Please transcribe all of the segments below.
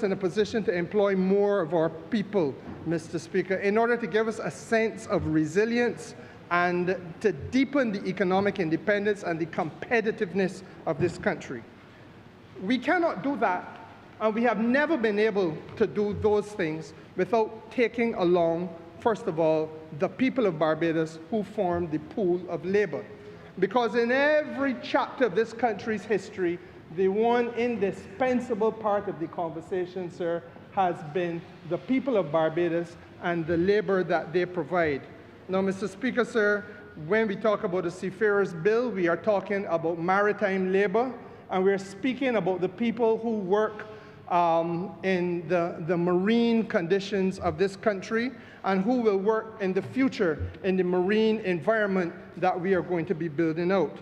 in a position to employ more of our people, Mr. Speaker, in order to give us a sense of resilience and to deepen the economic independence and the competitiveness of this country. We cannot do that, and we have never been able to do those things without taking along, first of all, the people of Barbados who form the pool of labor. Because in every chapter of this country's history, the one indispensable part of the conversation, sir, has been the people of Barbados and the labor that they provide. Now, Mr. Speaker, sir, when we talk about the Seafarers Bill, we are talking about maritime labor, and we're speaking about the people who work in the marine conditions of this country and who will work in the future in the marine environment that we are going to be building out.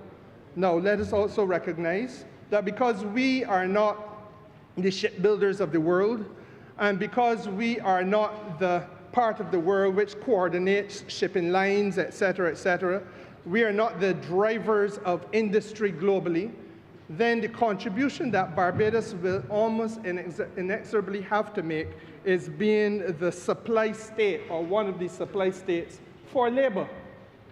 Now, let us also recognize that because we are not the shipbuilders of the world, and because we are not the part of the world which coordinates shipping lines, etc., we are not the drivers of industry globally, then the contribution that Barbados will almost inexorably have to make is being the supply state, or one of the supply states, for labor.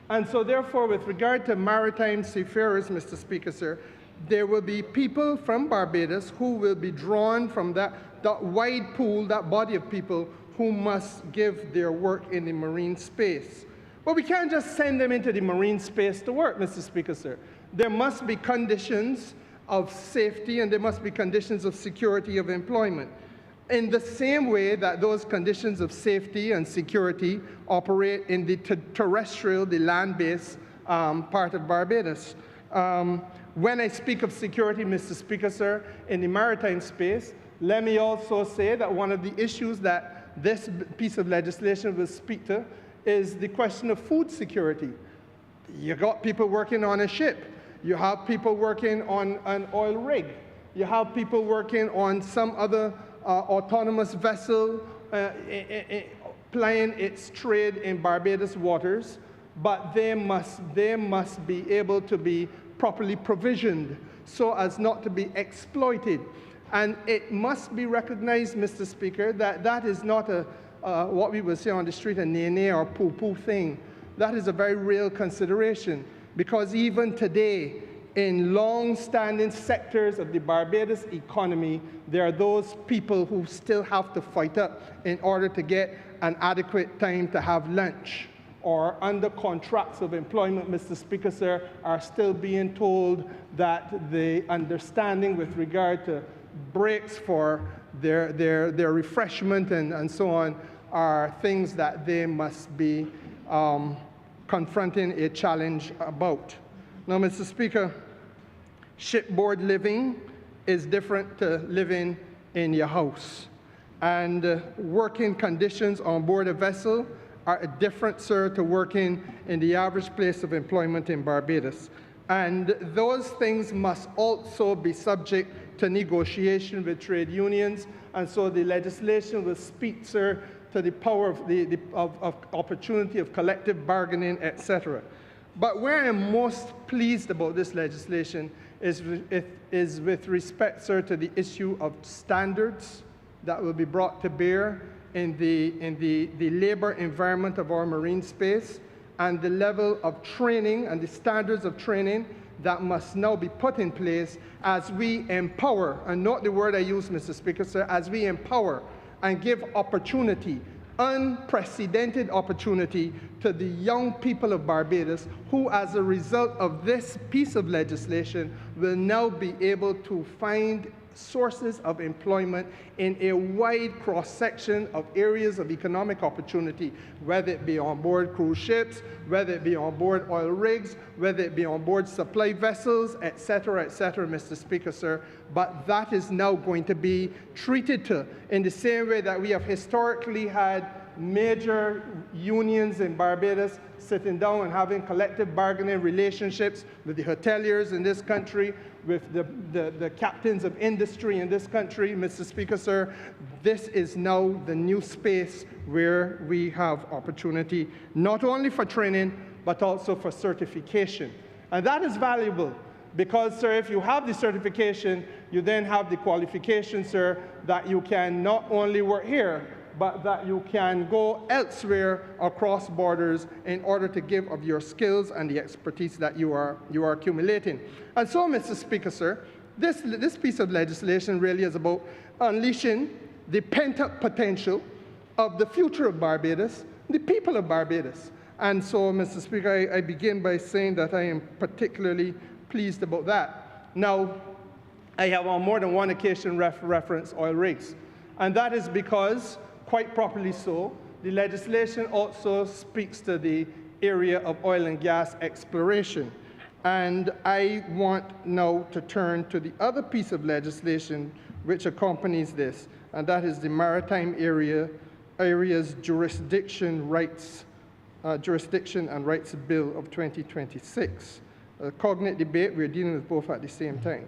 And so therefore, with regard to maritime seafarers, Mr. Speaker, sir, there will be people from Barbados who will be drawn from that wide pool, that body of people who must give their work in the marine space. But we can't just send them into the marine space to work, Mr. Speaker, sir. There must be conditions of safety and there must be conditions of security of employment. In the same way that those conditions of safety and security operate in the terrestrial, the land-based part of Barbados. When I speak of security, Mr. Speaker, sir, in the maritime space, let me also say that one of the issues that this piece of legislation will speak to is the question of food security. You got people working on a ship. You have people working on an oil rig. You have people working on some other autonomous vessel plying its trade in Barbados waters, but they must be able to be properly provisioned so as not to be exploited. And it must be recognized, Mr. Speaker, that that is not what we would say on the street, a nene or poo-poo thing. That is a very real consideration, because even today, in long-standing sectors of the Barbados economy, there are those people who still have to fight up in order to get an adequate time to have lunch, or under contracts of employment, Mr. Speaker, sir, are still being told that the understanding with regard to breaks for their refreshment and so on are things that they must be confronting a challenge about. Now, Mr. Speaker, shipboard living is different to living in your house. And working conditions on board a vessel are different, sir, to working in the average place of employment in Barbados. And those things must also be subject to negotiation with trade unions. And so the legislation will speak, sir, to the power of opportunity of collective bargaining, etc. But where I'm most pleased about this legislation is with respect, sir, to the issue of standards that will be brought to bear in the labor environment of our marine space, and the level of training and the standards of training that must now be put in place as we empower, and not the word I use, Mr. Speaker, sir, as we empower and give opportunity, unprecedented opportunity, to the young people of Barbados who, as a result of this piece of legislation, will now be able to find sources of employment in a wide cross-section of areas of economic opportunity, whether it be on board cruise ships, whether it be on board oil rigs, whether it be on board supply vessels, etc., Mr. Speaker, sir. But that is now going to be treated to in the same way that we have historically had major unions in Barbados sitting down and having collective bargaining relationships with the hoteliers in this country, with the captains of industry in this country, Mr. Speaker, sir. This is now the new space where we have opportunity, not only for training, but also for certification. And that is valuable because, sir, if you have the certification, you then have the qualification, sir, that you can not only work here, but that you can go elsewhere across borders in order to give of your skills and the expertise that you are accumulating. And so, Mr. Speaker, sir, this piece of legislation really is about unleashing the pent-up potential of the future of Barbados, the people of Barbados. And so, Mr. Speaker, I begin by saying that I am particularly pleased about that. Now, I have on more than one occasion referenced oil rigs, and that is because, quite properly so, the legislation also speaks to the area of oil and gas exploration. And I want now to turn to the other piece of legislation which accompanies this, and that is the Maritime Areas Jurisdiction and Rights Bill of 2026. A cognate debate, we're dealing with both at the same time.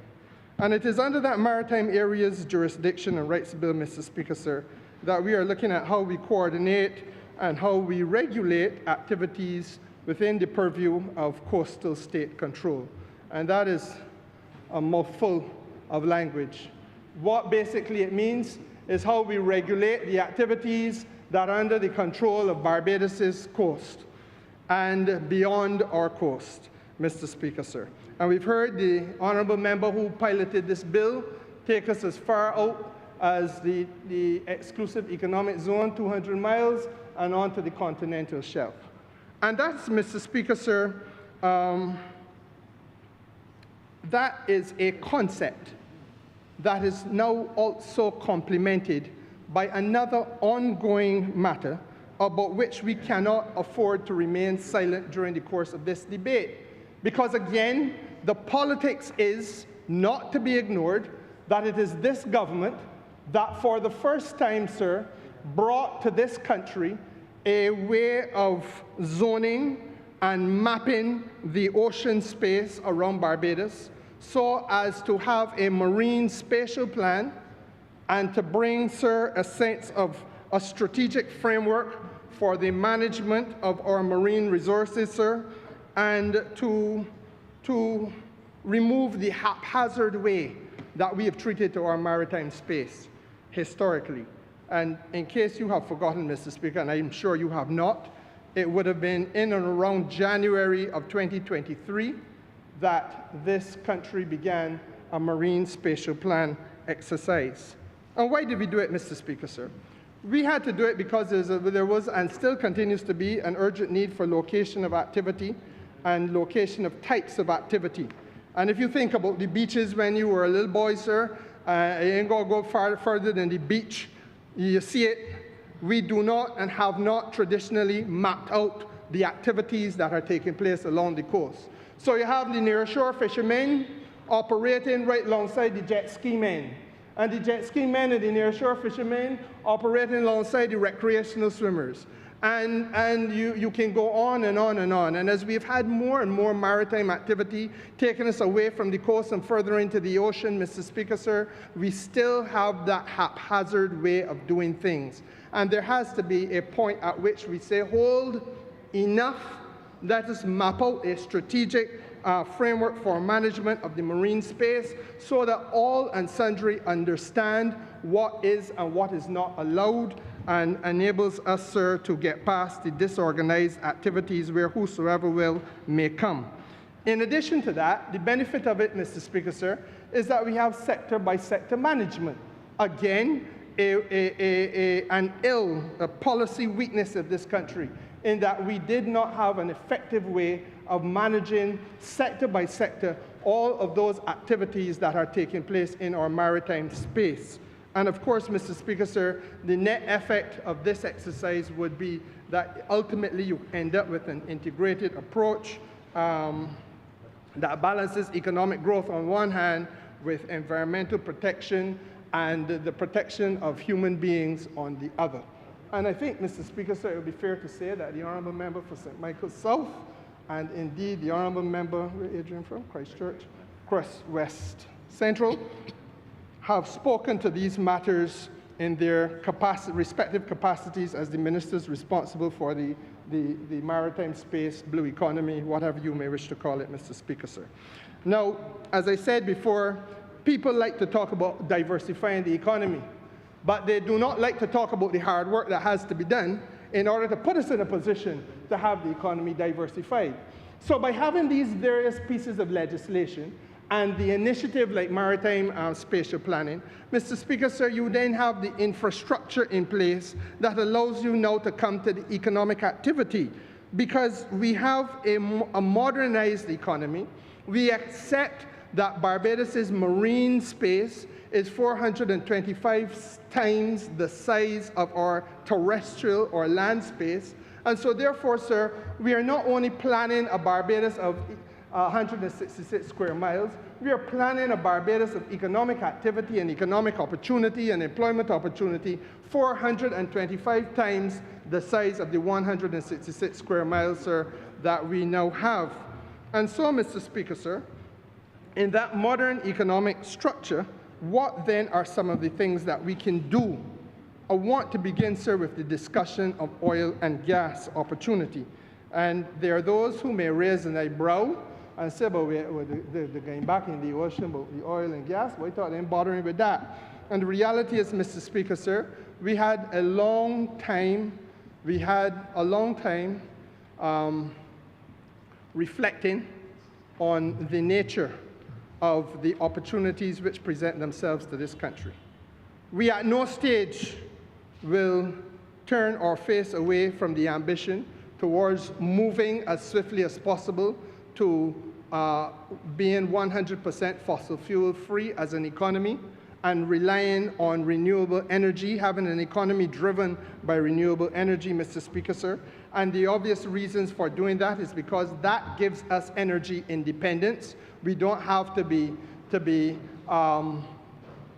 And it is under that Maritime Areas Jurisdiction and Rights Bill, Mr. Speaker, sir, that we are looking at how we coordinate and how we regulate activities within the purview of coastal state control. And that is a mouthful of language. What basically it means is how we regulate the activities that are under the control of Barbados's coast and beyond our coast, Mr. Speaker, sir. And we've heard the honourable member who piloted this bill take us as far out as the exclusive economic zone, 200 miles, and onto the continental shelf. And that's, Mr. Speaker, sir, that is a concept that is now also complemented by another ongoing matter about which we cannot afford to remain silent during the course of this debate. Because again, the politics is not to be ignored that it is this government that for the first time, sir, brought to this country a way of zoning and mapping the ocean space around Barbados so as to have a marine spatial plan and to bring, sir, a sense of a strategic framework for the management of our marine resources, sir, and to remove the haphazard way that we have treated to our maritime space historically. And in case you have forgotten, Mr. Speaker, and I'm sure you have not, it would have been in and around January of 2023 that this country began a marine spatial plan exercise. And why did we do it, Mr. Speaker, sir? We had to do it because there was and still continues to be an urgent need for location of activity and location of types of activity. And if you think about the beaches when you were a little boy, sir, you ain't gonna go further than the beach. You see it. We do not and have not traditionally mapped out the activities that are taking place along the coast. So you have the nearshore fishermen operating right alongside the jet ski men. And the jet ski men and the nearshore fishermen operating alongside the recreational swimmers. And you can go on and on and on. And as we've had more and more maritime activity taking us away from the coast and further into the ocean, Mr. Speaker, sir, we still have that haphazard way of doing things. And there has to be a point at which we say, hold, enough, let us map out a strategic framework for management of the marine space so that all and sundry understand what is and what is not allowed, and enables us, sir, to get past the disorganized activities where whosoever will may come. In addition to that, the benefit of it, Mr. Speaker, sir, is that we have sector-by-sector management. Again, an policy weakness of this country, in that we did not have an effective way of managing sector by sector all of those activities that are taking place in our maritime space. And of course, Mr. Speaker, sir, the net effect of this exercise would be that ultimately you end up with an integrated approach that balances economic growth on one hand with environmental protection and the protection of human beings on the other. And I think, Mr. Speaker, sir, it would be fair to say that the Honourable Member for St. Michael South and indeed the Honourable Member, where Adrian from? Christchurch, West Central, have spoken to these matters in their respective capacities as the ministers responsible for the maritime space, blue economy, whatever you may wish to call it, Mr. Speaker, sir. Now, as I said before, People like to talk about diversifying the economy, but they do not like to talk about the hard work that has to be done in order to put us in a position to have the economy diversified. So by having these various pieces of legislation and the initiative like maritime spatial planning, Mr. Speaker, sir, you then have the infrastructure in place that allows you now to come to the economic activity, because we have a modernized economy. We accept that Barbados's marine space is 425 times the size of our terrestrial or land space. And so therefore, sir, we are not only planning a Barbados of 166 square miles, we are planning a Barbados of economic activity and economic opportunity and employment opportunity 425 times the size of the 166 square miles, sir, that we now have. And so, Mr. Speaker, sir, in that modern economic structure, what then are some of the things that we can do? I want to begin, sir, with the discussion of oil and gas opportunity. And there are those who may raise an eyebrow and say, but they're going back in the ocean, but the oil and gas, we thought they ain't bothering with that. And the reality is, Mr. Speaker, sir, we had a long time reflecting on the nature of the opportunities which present themselves to this country. We at no stage will turn our face away from the ambition towards moving as swiftly as possible to being 100% fossil fuel free as an economy and relying on renewable energy, having an economy driven by renewable energy, Mr. Speaker, sir. And the obvious reasons for doing that is because that gives us energy independence. We don't have to be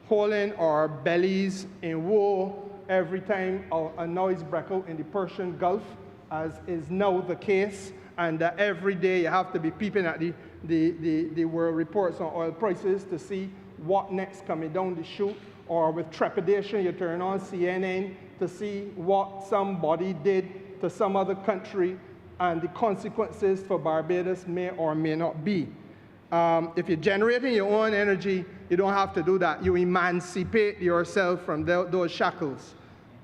holding our bellies in woe every time a noise breaks out in the Persian Gulf, as is now the case, and every day you have to be peeping at the world reports on oil prices to see what next coming down the chute, or with trepidation you turn on CNN to see what somebody did to some other country, and the consequences for Barbados may or may not be. If you're generating your own energy, you don't have to do that. You emancipate yourself from those shackles.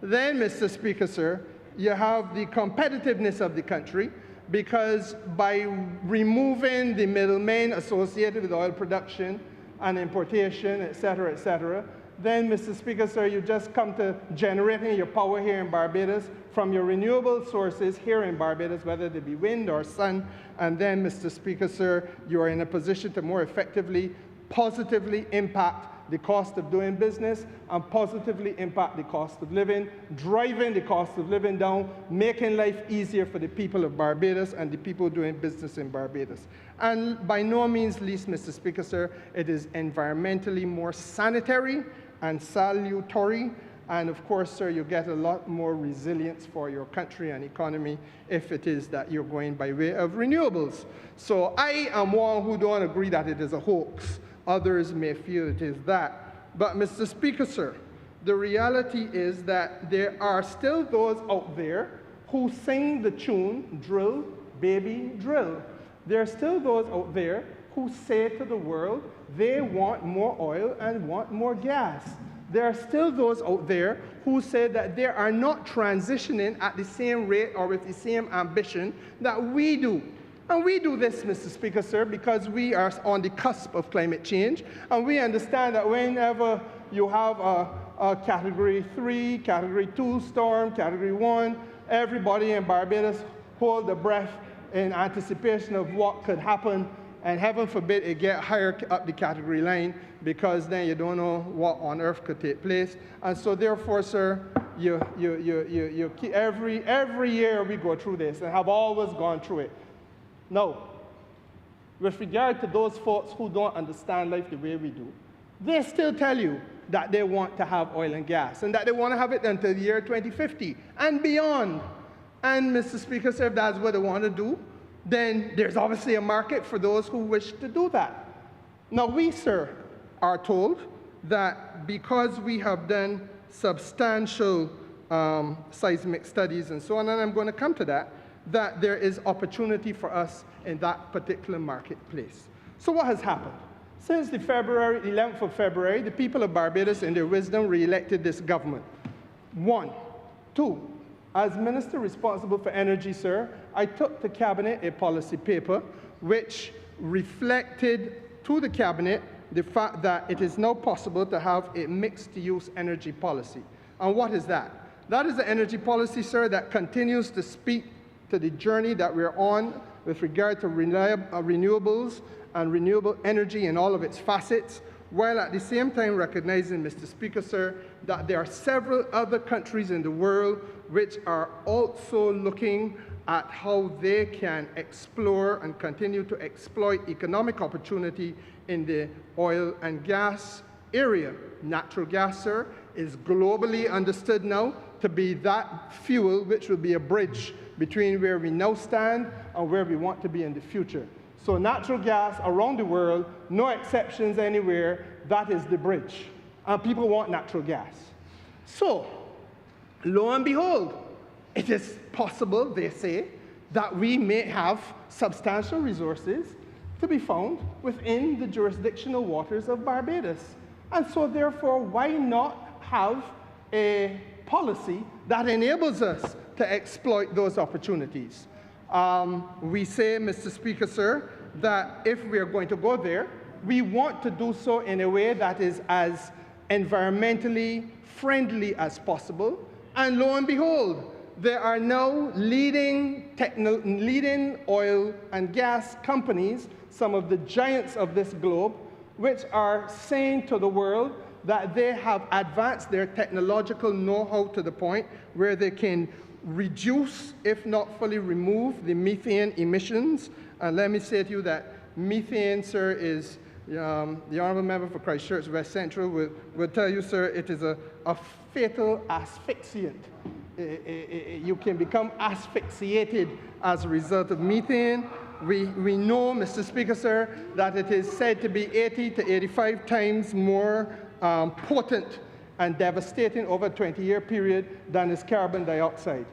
Then, Mr. Speaker, sir, you have the competitiveness of the country, because by removing the middlemen associated with oil production and importation, et cetera, then, Mr. Speaker, sir, you just come to generating your power here in Barbados from your renewable sources here in Barbados, whether they be wind or sun, and then, Mr. Speaker, sir, you are in a position to more effectively, positively impact the cost of doing business and positively impact the cost of living, driving the cost of living down, making life easier for the people of Barbados and the people doing business in Barbados. And by no means least, Mr. Speaker, sir, it is environmentally more sanitary and salutary. And of course, sir, you get a lot more resilience for your country and economy if it is that you're going by way of renewables. So I am one who don't agree that it is a hoax. Others may feel it is that. But Mr. Speaker, sir, the reality is that there are still those out there who sing the tune, drill, baby, drill. There are still those out there who say to the world they want more oil and want more gas. There are still those out there who say that they are not transitioning at the same rate or with the same ambition that we do. And we do this, Mr. Speaker, sir, because we are on the cusp of climate change, and we understand that whenever you have a Category 3, Category 2 storm, Category 1, everybody in Barbados hold their breath in anticipation of what could happen, and heaven forbid it get higher up the category line, because then you don't know what on earth could take place. And so therefore, sir, every year we go through this and have always gone through it. Now, with regard to those folks who don't understand life the way we do, they still tell you that they want to have oil and gas and that they want to have it until the year 2050 and beyond. And Mr. Speaker, sir, if that's what they want to do, then there's obviously a market for those who wish to do that. Now we, sir, are told that because we have done substantial seismic studies and so on, and I'm going to come to that, that there is opportunity for us in that particular marketplace. So what has happened? Since the 11th of February, the people of Barbados, in their wisdom, re-elected this government. 1. 2. As Minister responsible for energy, sir, I took to Cabinet a policy paper which reflected to the Cabinet the fact that it is now possible to have a mixed-use energy policy. And what is that? That is the energy policy, sir, that continues to speak to the journey that we're on with regard to renewables and renewable energy in all of its facets, while at the same time recognizing, Mr. Speaker, sir, that there are several other countries in the world which are also looking at how they can explore and continue to exploit economic opportunity in the oil and gas area. Natural gas, sir, is globally understood now to be that fuel which will be a bridge between where we now stand and where we want to be in the future. So natural gas around the world, no exceptions anywhere, that is the bridge. And people want natural gas. So, lo and behold, it is possible, they say, that we may have substantial resources to be found within the jurisdictional waters of Barbados. And so therefore, why not have a policy that enables us to exploit those opportunities? We say, Mr. Speaker, sir, that if we are going to go there, we want to do so in a way that is as environmentally friendly as possible. And lo and behold, there are now leading oil and gas companies, some of the giants of this globe, which are saying to the world that they have advanced their technological know-how to the point where they can reduce, if not fully remove, the methane emissions. And let me say to you that methane, sir, is, the Honourable Member for Christchurch West Central will tell you, sir, it is a fatal asphyxiant. You can become asphyxiated as a result of methane. We know, Mr. Speaker, sir, that it is said to be 80 to 85 times more potent and devastating over a 20-year period than is carbon dioxide.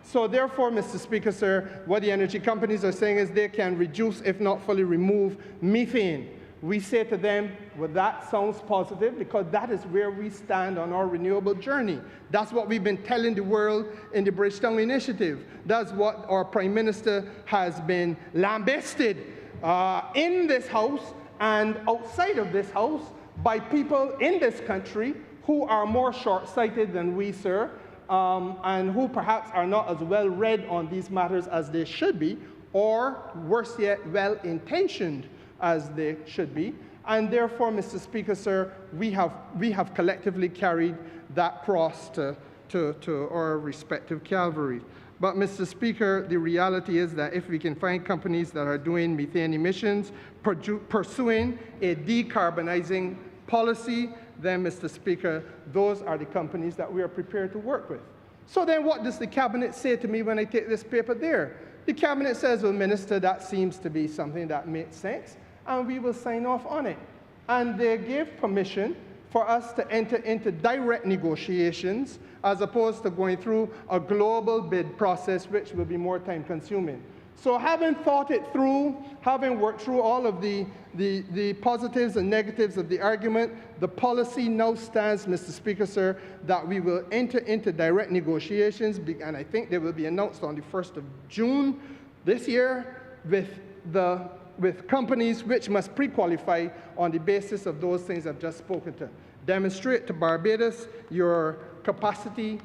So therefore, Mr. Speaker, sir, what the energy companies are saying is they can reduce, if not fully remove, methane. We say to them, well, that sounds positive because that is where we stand on our renewable journey. That's what we've been telling the world in the Bridgetown Initiative. That's what our Prime Minister has been lambasted in this House and outside of this House by people in this country who are more short-sighted than we, sir, and who perhaps are not as well read on these matters as they should be, or worse yet, well-intentioned as they should be. And therefore, Mr. Speaker, sir, we have collectively carried that cross to our respective Calvaries. But, Mr. Speaker, the reality is that if we can find companies that are doing methane emissions, pursuing a decarbonizing policy, then, Mr. Speaker, those are the companies that we are prepared to work with. So then what does the Cabinet say to me when I take this paper there? The Cabinet says, well, Minister, that seems to be something that makes sense, and we will sign off on it. And they gave permission for us to enter into direct negotiations as opposed to going through a global bid process, which will be more time-consuming. So having thought it through, having worked through all of the positives and negatives of the argument, the policy now stands, Mr. Speaker, sir, that we will enter into direct negotiations, and I think they will be announced on the 1st of June this year with companies which must pre-qualify on the basis of those things I've just spoken to. Demonstrate to Barbados your capacity,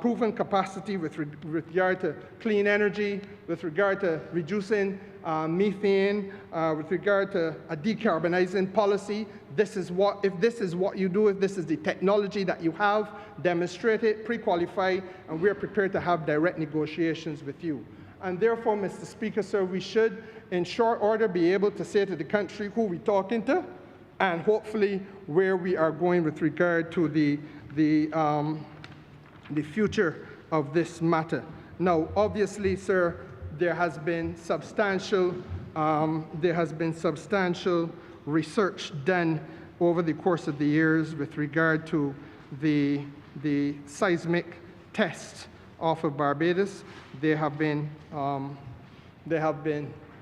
proven capacity with regard to clean energy, with regard to reducing methane, with regard to a decarbonizing policy. If this is what you do, if this is the technology that you have, demonstrate it, pre-qualify, and we're prepared to have direct negotiations with you. And therefore, Mr. Speaker, sir, we should, in short order, be able to say to the country who we're talking to, and hopefully where we are going with regard to the future of this matter. Now, obviously, sir, there has been substantial research done over the course of the years with regard to the seismic tests off of Barbados. There have been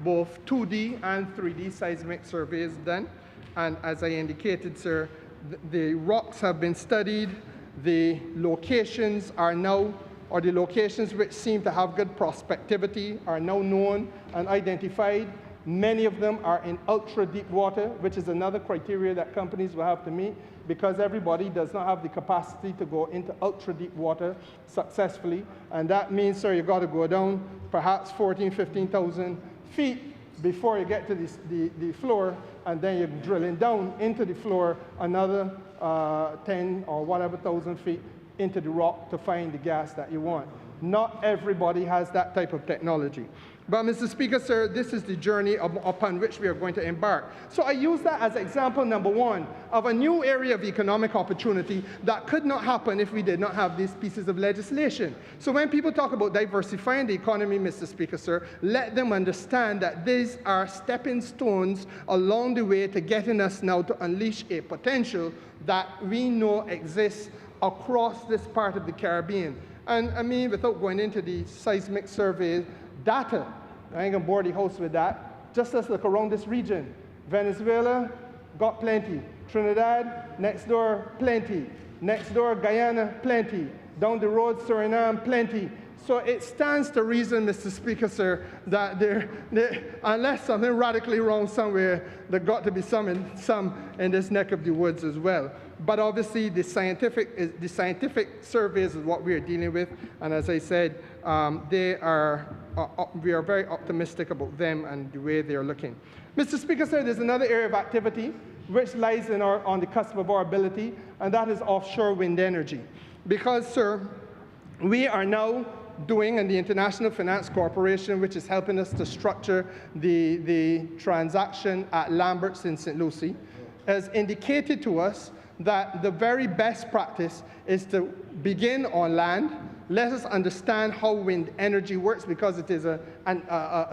both 2D and 3D seismic surveys done. And as I indicated, sir, the rocks have been studied. The locations are now, or the locations which seem to have good prospectivity are now known and identified. Many of them are in ultra-deep water, which is another criteria that companies will have to meet, because everybody does not have the capacity to go into ultra-deep water successfully. And that means, sir, you've got to go down perhaps 14,000, 15,000 feet before you get to the floor, and then you're drilling down into the floor another 10 or whatever thousand feet into the rock to find the gas that you want. Not everybody has that type of technology. But, Mr. Speaker, sir, this is the journey upon which we are going to embark. So I use that as example number one of a new area of economic opportunity that could not happen if we did not have these pieces of legislation. So when people talk about diversifying the economy, Mr. Speaker, sir, let them understand that these are stepping stones along the way to getting us now to unleash a potential that we know exists across this part of the Caribbean. And I mean, without going into the seismic survey data, I ain't gonna bore the house with that. Just let's look around this region. Venezuela, got plenty. Trinidad, next door, plenty. Next door, Guyana, plenty. Down the road, Suriname, plenty. So it stands to reason, Mr. Speaker, sir, that unless something radically wrong somewhere, there got to be some in this neck of the woods as well. But obviously, the scientific surveys is what we are dealing with, and as I said, we are very optimistic about them and the way they are looking. Mr. Speaker, sir, there's another area of activity which lies on the cusp of our ability, and that is offshore wind energy. Because, sir, we are now doing, and the International Finance Corporation, which is helping us to structure the transaction at Lambert's in St. Lucie, has indicated to us that the very best practice is to begin on land. Let us understand how wind energy works, because it is a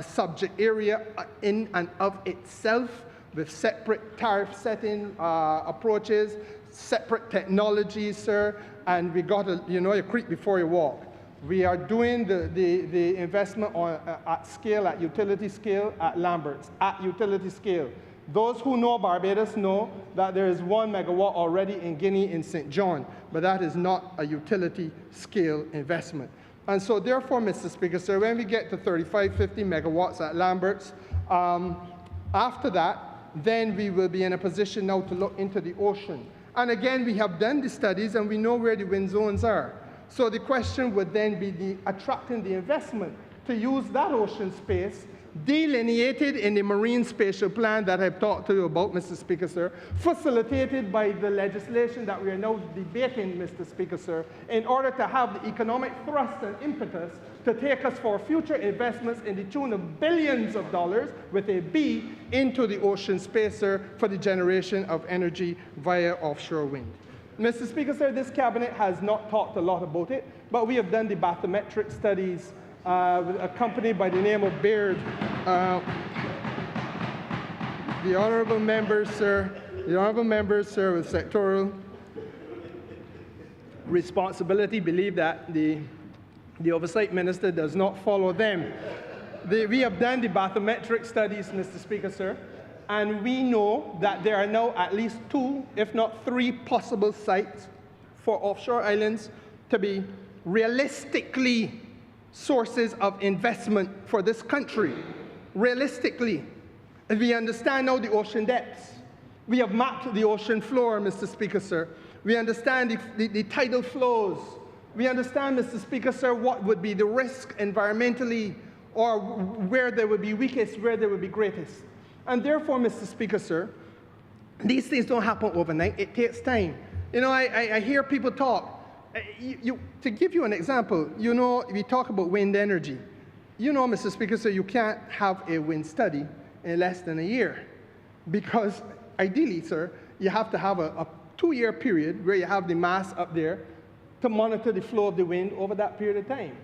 subject area in and of itself, with separate tariff setting approaches, separate technologies, sir, and we got to, you creep before you walk. We are doing the investment at scale, at utility scale, at Lambert's, at utility scale. Those who know Barbados know that there is 1 megawatt already in Guinea in St. John, but that is not a utility scale investment. And so therefore, Mr. Speaker, sir, when we get to 35, 50 megawatts at Lambert's, after that, then we will be in a position now to look into the ocean. And again, we have done the studies and we know where the wind zones are. So the question would then be attracting the investment to use that ocean space delineated in the marine spatial plan that I've talked to you about, Mr. Speaker, sir, facilitated by the legislation that we are now debating, Mr. Speaker, sir, in order to have the economic thrust and impetus to take us for future investments in the tune of billions of dollars, with a B, into the ocean space, sir, for the generation of energy via offshore wind. Mr. Speaker, sir, this cabinet has not talked a lot about it, but we have done the bathymetric studies with a company by the name of Baird. The honourable members, sir, with sectoral responsibility believe that the oversight minister does not follow them. We have done the bathymetric studies, Mr. Speaker, sir, and we know that there are now at least 2, if not 3 possible sites for offshore islands to be realistically sources of investment for this country. Realistically. And we understand now the ocean depths. We have mapped the ocean floor, Mr. Speaker, sir. We understand the tidal flows. We understand, Mr. Speaker, sir, what would be the risk environmentally, or where there would be weakest, where there would be greatest. And therefore, Mr. Speaker, sir, these things don't happen overnight. It takes time. I hear people talk. To give you an example, we talk about wind energy. Mr. Speaker, sir, you can't have a wind study in less than a year, because ideally, sir, you have to have a 2-year period where you have the mast up there to monitor the flow of the wind over that period of time.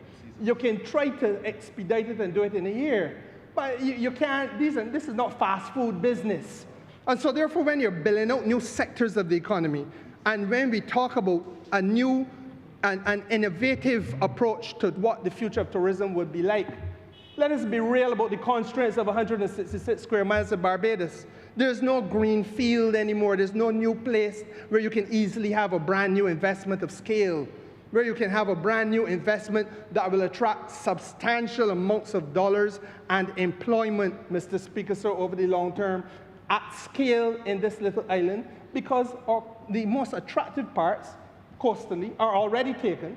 You can try to expedite it and do it in a year, but you can't. This is not fast food business. And so therefore, when you're building out new sectors of the economy, and when we talk about a new an innovative approach to what the future of tourism would be like, let us be real about the constraints of 166 square miles of Barbados. There's no green field anymore. There's no new place where you can easily have a brand new investment of scale, where you can have a brand new investment that will attract substantial amounts of dollars and employment, Mr. Speaker, sir, over the long term at scale in this little island, because the most attractive parts coastally are already taken.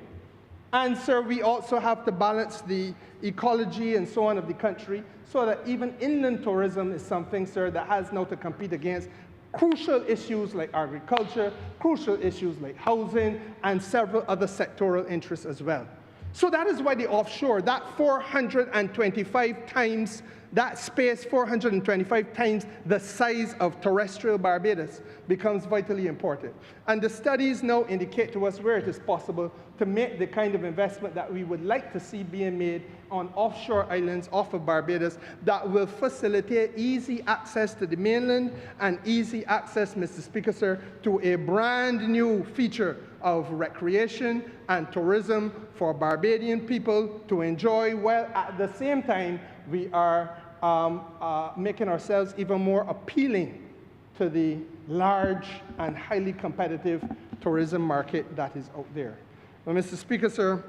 And, sir, we also have to balance the ecology and so on of the country so that even inland tourism is something, sir, that has now to compete against crucial issues like agriculture, crucial issues like housing, and several other sectoral interests as well. So that is why the offshore, that 425 times, that space 425 times the size of terrestrial Barbados becomes vitally important. And the studies now indicate to us where it is possible to make the kind of investment that we would like to see being made on offshore islands off of Barbados that will facilitate easy access to the mainland and easy access, Mr. Speaker, sir, to a brand new feature of recreation and tourism for Barbadian people to enjoy, while at the same time we are making ourselves even more appealing to the large and highly competitive tourism market that is out there. Well, Mr. Speaker, sir,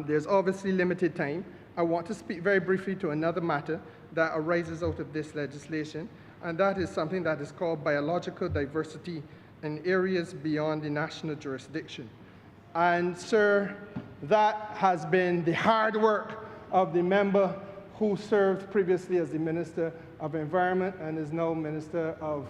there's obviously limited time. I want to speak very briefly to another matter that arises out of this legislation, and that is something that is called biological diversity in areas beyond the national jurisdiction. And, sir, that has been the hard work of the member who served previously as the Minister of Environment and is now Minister of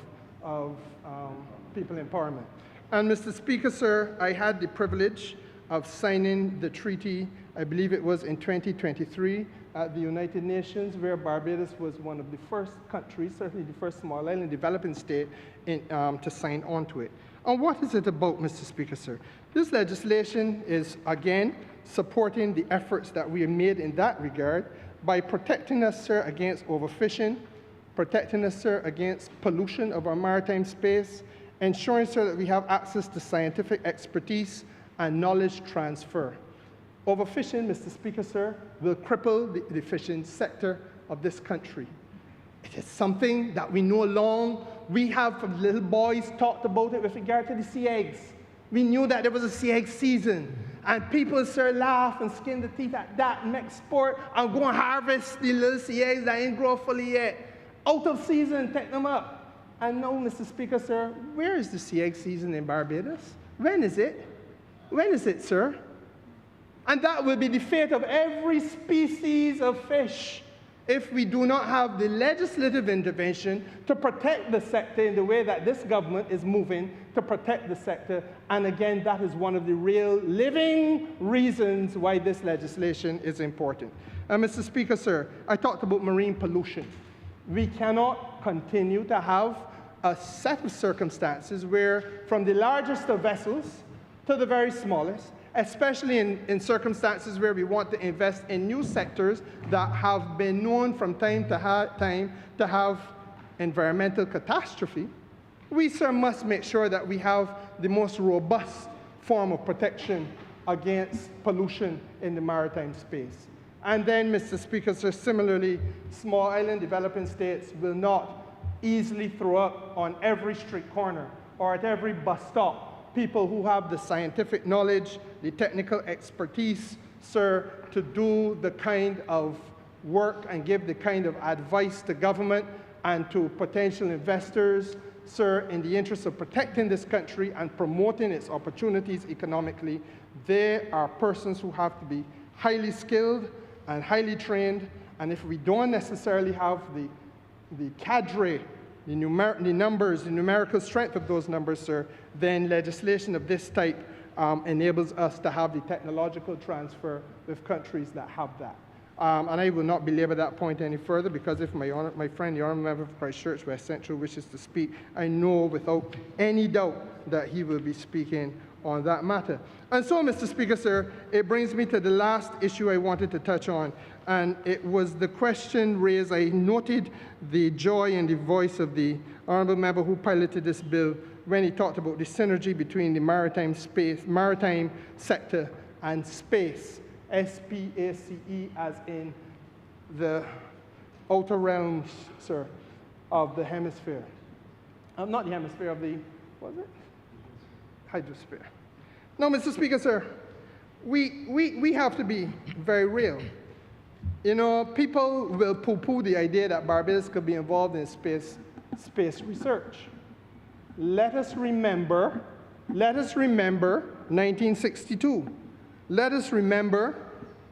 People Empowerment. And, Mr. Speaker, sir, I had the privilege of signing the treaty, I believe it was in 2023, at the United Nations, where Barbados was one of the first countries, certainly the first small island developing state, to sign on to it. And what is it about, Mr. Speaker, sir? This legislation is, again, supporting the efforts that we have made in that regard by protecting us, sir, against overfishing, protecting us, sir, against pollution of our maritime space, ensuring, sir, that we have access to scientific expertise and knowledge transfer. Overfishing, Mr. Speaker, sir, will cripple the fishing sector of this country. It is something that we know long. We have, from little boys, talked about it with regard to the sea eggs. We knew that there was a sea egg season. And people, sir, laugh and skin the teeth at that and make sport and go and harvest the little sea eggs that ain't grown fully yet. Out of season, take them up. And now, Mr. Speaker, sir, where is the sea egg season in Barbados? When is it? When is it, sir? And that will be the fate of every species of fish if we do not have the legislative intervention to protect the sector in the way that this government is moving to protect the sector. And again, that is one of the real living reasons why this legislation is important. And Mr. Speaker, sir, I talked about marine pollution. We cannot continue to have a set of circumstances where, from the largest of vessels to the very smallest, especially in circumstances where we want to invest in new sectors that have been known from time to have environmental catastrophe, we, sir, must make sure that we have the most robust form of protection against pollution in the maritime space. And then, Mr. Speaker, sir, similarly, small island developing states will not easily throw up on every street corner or at every bus stop people who have the scientific knowledge, the technical expertise, sir, to do the kind of work and give the kind of advice to government and to potential investors, sir, in the interest of protecting this country and promoting its opportunities economically. They are persons who have to be highly skilled and highly trained, and if we don't necessarily have the cadre, the numbers, the numerical strength of those numbers, sir, then legislation of this type enables us to have the technological transfer with countries that have that. And I will not belabor that point any further, because if my friend, the Honourable Member for Christchurch West Central, wishes to speak, I know without any doubt that he will be speaking on that matter. And so, Mr. Speaker, sir, it brings me to the last issue I wanted to touch on, and it was the question raised. I noted the joy in the voice of the Honourable Member who piloted this bill when he talked about the synergy between the maritime sector and space, S-P-A-C-E, as in the outer realms, sir. of the hemisphere. Not the hemisphere, of the, what was it? Hydrosphere. Now, Mr. Speaker, sir, we have to be very real. You know, people will poo-poo the idea that Barbados could be involved in space research. Let us remember 1962. Let us remember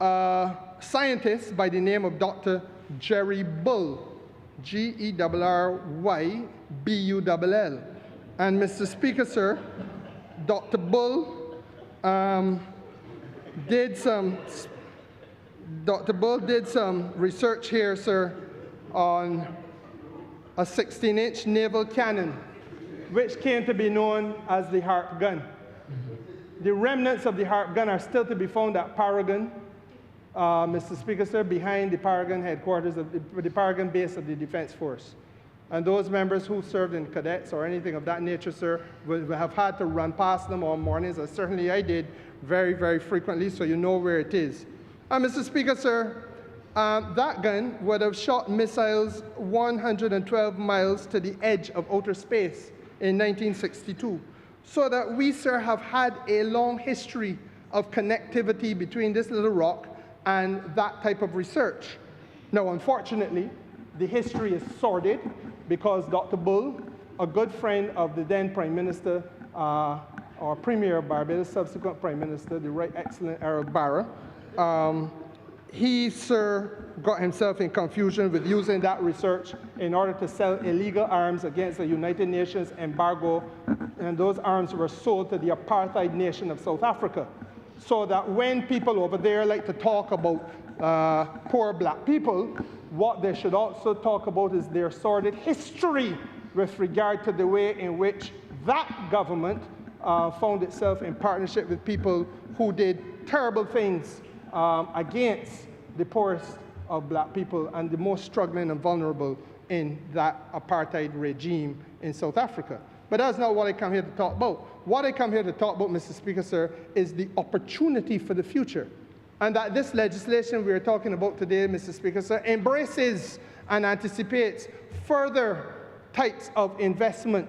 a scientist by the name of Dr. Jerry Bull, Gerrybull. And Mr. Speaker, sir, Dr. Bull did some research here, sir, on a 16-inch naval cannon, which came to be known as the harp gun. The remnants of the harp gun are still to be found at Paragon, Mr. Speaker, sir, behind the Paragon headquarters of the Paragon base of the Defense Force. And those members who served in cadets or anything of that nature, sir, will have had to run past them all mornings, as certainly I did very, very frequently, so you know where it is. And Mr. Speaker, sir, that gun would have shot missiles 112 miles to the edge of outer space in 1962. So that we, sir, have had a long history of connectivity between this little rock and that type of research. Now, unfortunately, the history is sordid because Dr. Bull, a good friend of the then Prime Minister, or Premier of Barbados, subsequent Prime Minister, the Right Excellent Harold Barra, he, sir, got himself in confusion with using that research in order to sell illegal arms against the United Nations embargo, and those arms were sold to the apartheid nation of South Africa. So that when people over there like to talk about poor black people, what they should also talk about is their sordid history with regard to the way in which that government found itself in partnership with people who did terrible things against the poorest of black people and the most struggling and vulnerable in that apartheid regime in South Africa. But that's not what I come here to talk about. What I come here to talk about, Mr. Speaker, sir, is the opportunity for the future. And that this legislation we are talking about today, Mr. Speaker, sir, embraces and anticipates further types of investment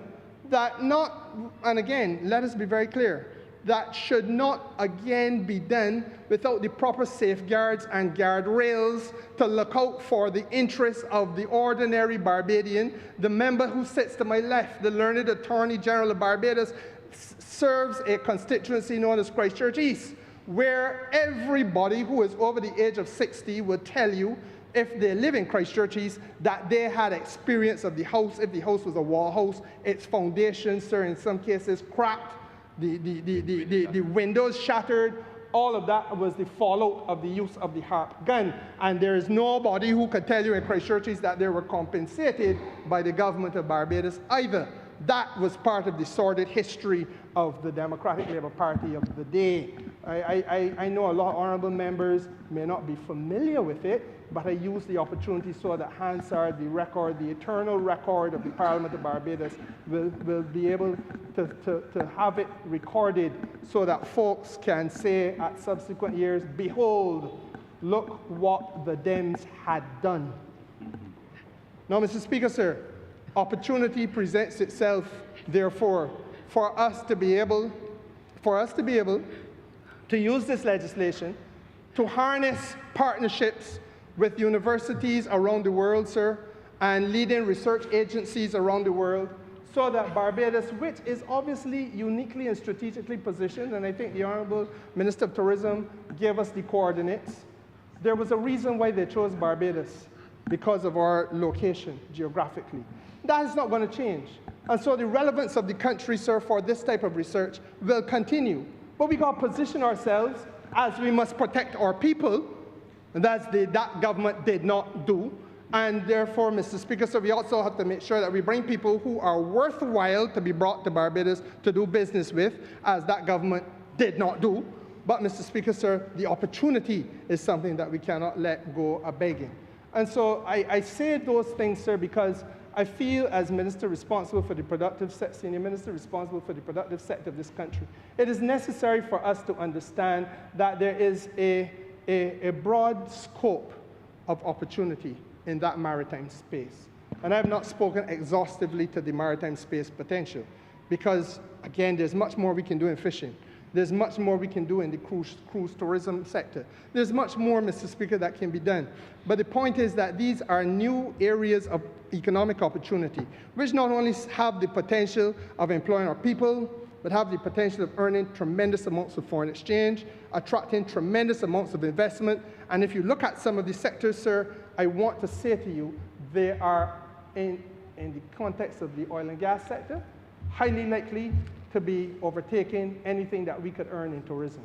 that not, and again, let us be very clear, that should not again be done without the proper safeguards and guardrails to look out for the interests of the ordinary Barbadian. The member who sits to my left, the learned Attorney General of Barbados, serves a constituency known as Christchurch East, where everybody who is over the age of 60 will tell you, if they live in Christchurch East, that they had experience of the house. If the house was a wall house, its foundations, sir, in some cases cracked, the windows shattered. All of that was the fallout of the use of the harp gun. And there is nobody who could tell you in Christchurch East that they were compensated by the government of Barbados either. That was part of the sordid history of the Democratic Labour Party of the day. I know a lot of honourable members may not be familiar with it, but I use the opportunity so that Hansard, the record, the eternal record of the Parliament of Barbados, will be able to have it recorded so that folks can say at subsequent years, behold, look what the Dems had done. Now, Mr. Speaker, sir, opportunity presents itself, therefore, for us to be able to use this legislation to harness partnerships with universities around the world, sir, and leading research agencies around the world, so that Barbados, which is obviously uniquely and strategically positioned, and I think the Honourable Minister of Tourism gave us the coordinates. There was a reason why they chose Barbados, because of our location geographically. That is not going to change. And so the relevance of the country, sir, for this type of research will continue. But we got to position ourselves as we must protect our people, and that government did not do. And therefore, Mr. Speaker, so we also have to make sure that we bring people who are worthwhile to be brought to Barbados to do business with, as that government did not do. But, Mr. Speaker, sir, the opportunity is something that we cannot let go a begging. And so I say those things, sir, because I feel as Minister responsible for the productive sector, Senior Minister responsible for the productive sector of this country, it is necessary for us to understand that there is a broad scope of opportunity in that maritime space. And I have not spoken exhaustively to the maritime space potential because, again, there's much more we can do in fishing. There's much more we can do in the cruise tourism sector. There's much more, Mr. Speaker, that can be done. But the point is that these are new areas of economic opportunity, which not only have the potential of employing our people, but have the potential of earning tremendous amounts of foreign exchange, attracting tremendous amounts of investment. And if you look at some of these sectors, sir, I want to say to you, they are, in the context of the oil and gas sector, highly likely to be overtaking anything that we could earn in tourism.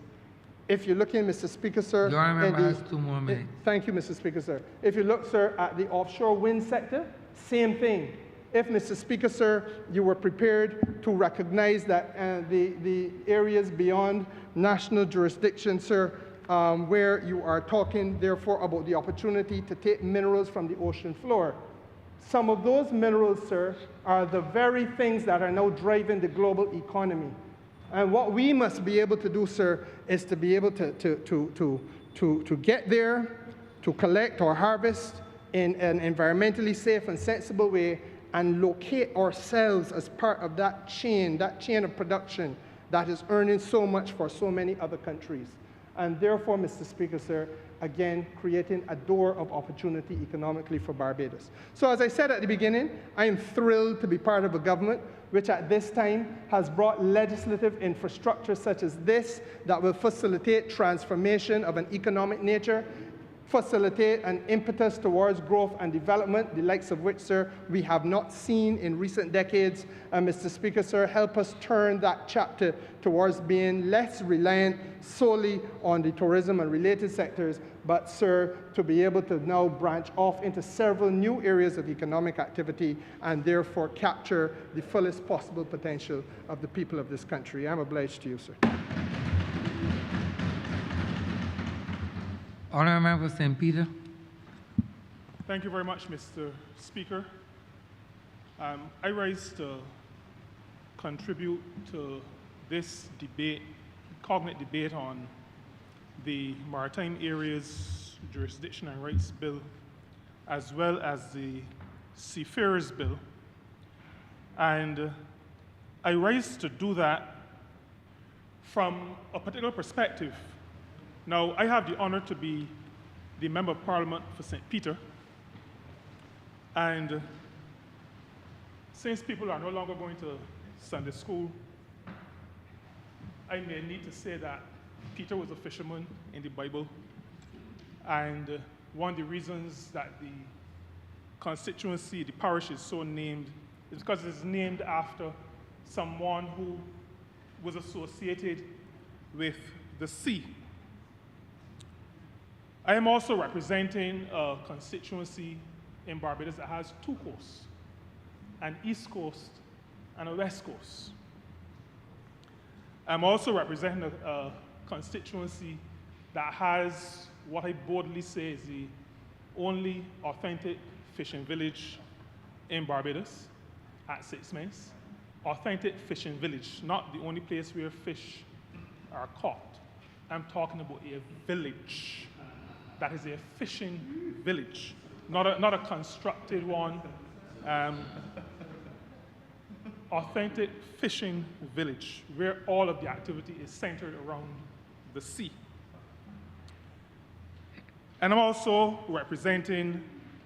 If you're looking, Mr. Speaker, sir... Your member has 2 more minutes. Thank you, Mr. Speaker, sir. If you look, sir, at the offshore wind sector, same thing. If, Mr. Speaker, sir, you were prepared to recognize that the areas beyond national jurisdiction, sir, where you are talking, therefore, about the opportunity to take minerals from the ocean floor. Some of those minerals, sir, are the very things that are now driving the global economy. And what we must be able to do, sir, is to be able to get there, to collect or harvest in an environmentally safe and sensible way, and locate ourselves as part of that chain of production that is earning so much for so many other countries. And therefore, Mr. Speaker, sir, again, creating a door of opportunity economically for Barbados. So as I said at the beginning, I am thrilled to be part of a government which at this time has brought legislative infrastructure such as this that will facilitate transformation of an economic nature, facilitate an impetus towards growth and development, the likes of which, sir, we have not seen in recent decades. And Mr. Speaker, sir, help us turn that chapter towards being less reliant solely on the tourism and related sectors, but, sir, to be able to now branch off into several new areas of economic activity and therefore capture the fullest possible potential of the people of this country. I'm obliged to you, sir. Honourable Member St. Peter. Thank you very much, Mr. Speaker. I rise to contribute to this debate, cognate debate on the Maritime Areas Jurisdiction and Rights Bill, as well as the Seafarers Bill. And I rise to do that from a particular perspective. Now, I have the honor to be the Member of Parliament for St. Peter, and since people are no longer going to Sunday school, I may need to say that Peter was a fisherman in the Bible, and one of the reasons that the constituency, the parish, is so named is because it's named after someone who was associated with the sea. I am also representing a constituency in Barbados that has 2 coasts, an East Coast and a West Coast. I'm also representing a constituency that has what I boldly say is the only authentic fishing village in Barbados at 6 Miles. Authentic fishing village, not the only place where fish are caught. I'm talking about a village. That is a fishing village, not a constructed one. Authentic fishing village, where all of the activity is centered around the sea. And I'm also representing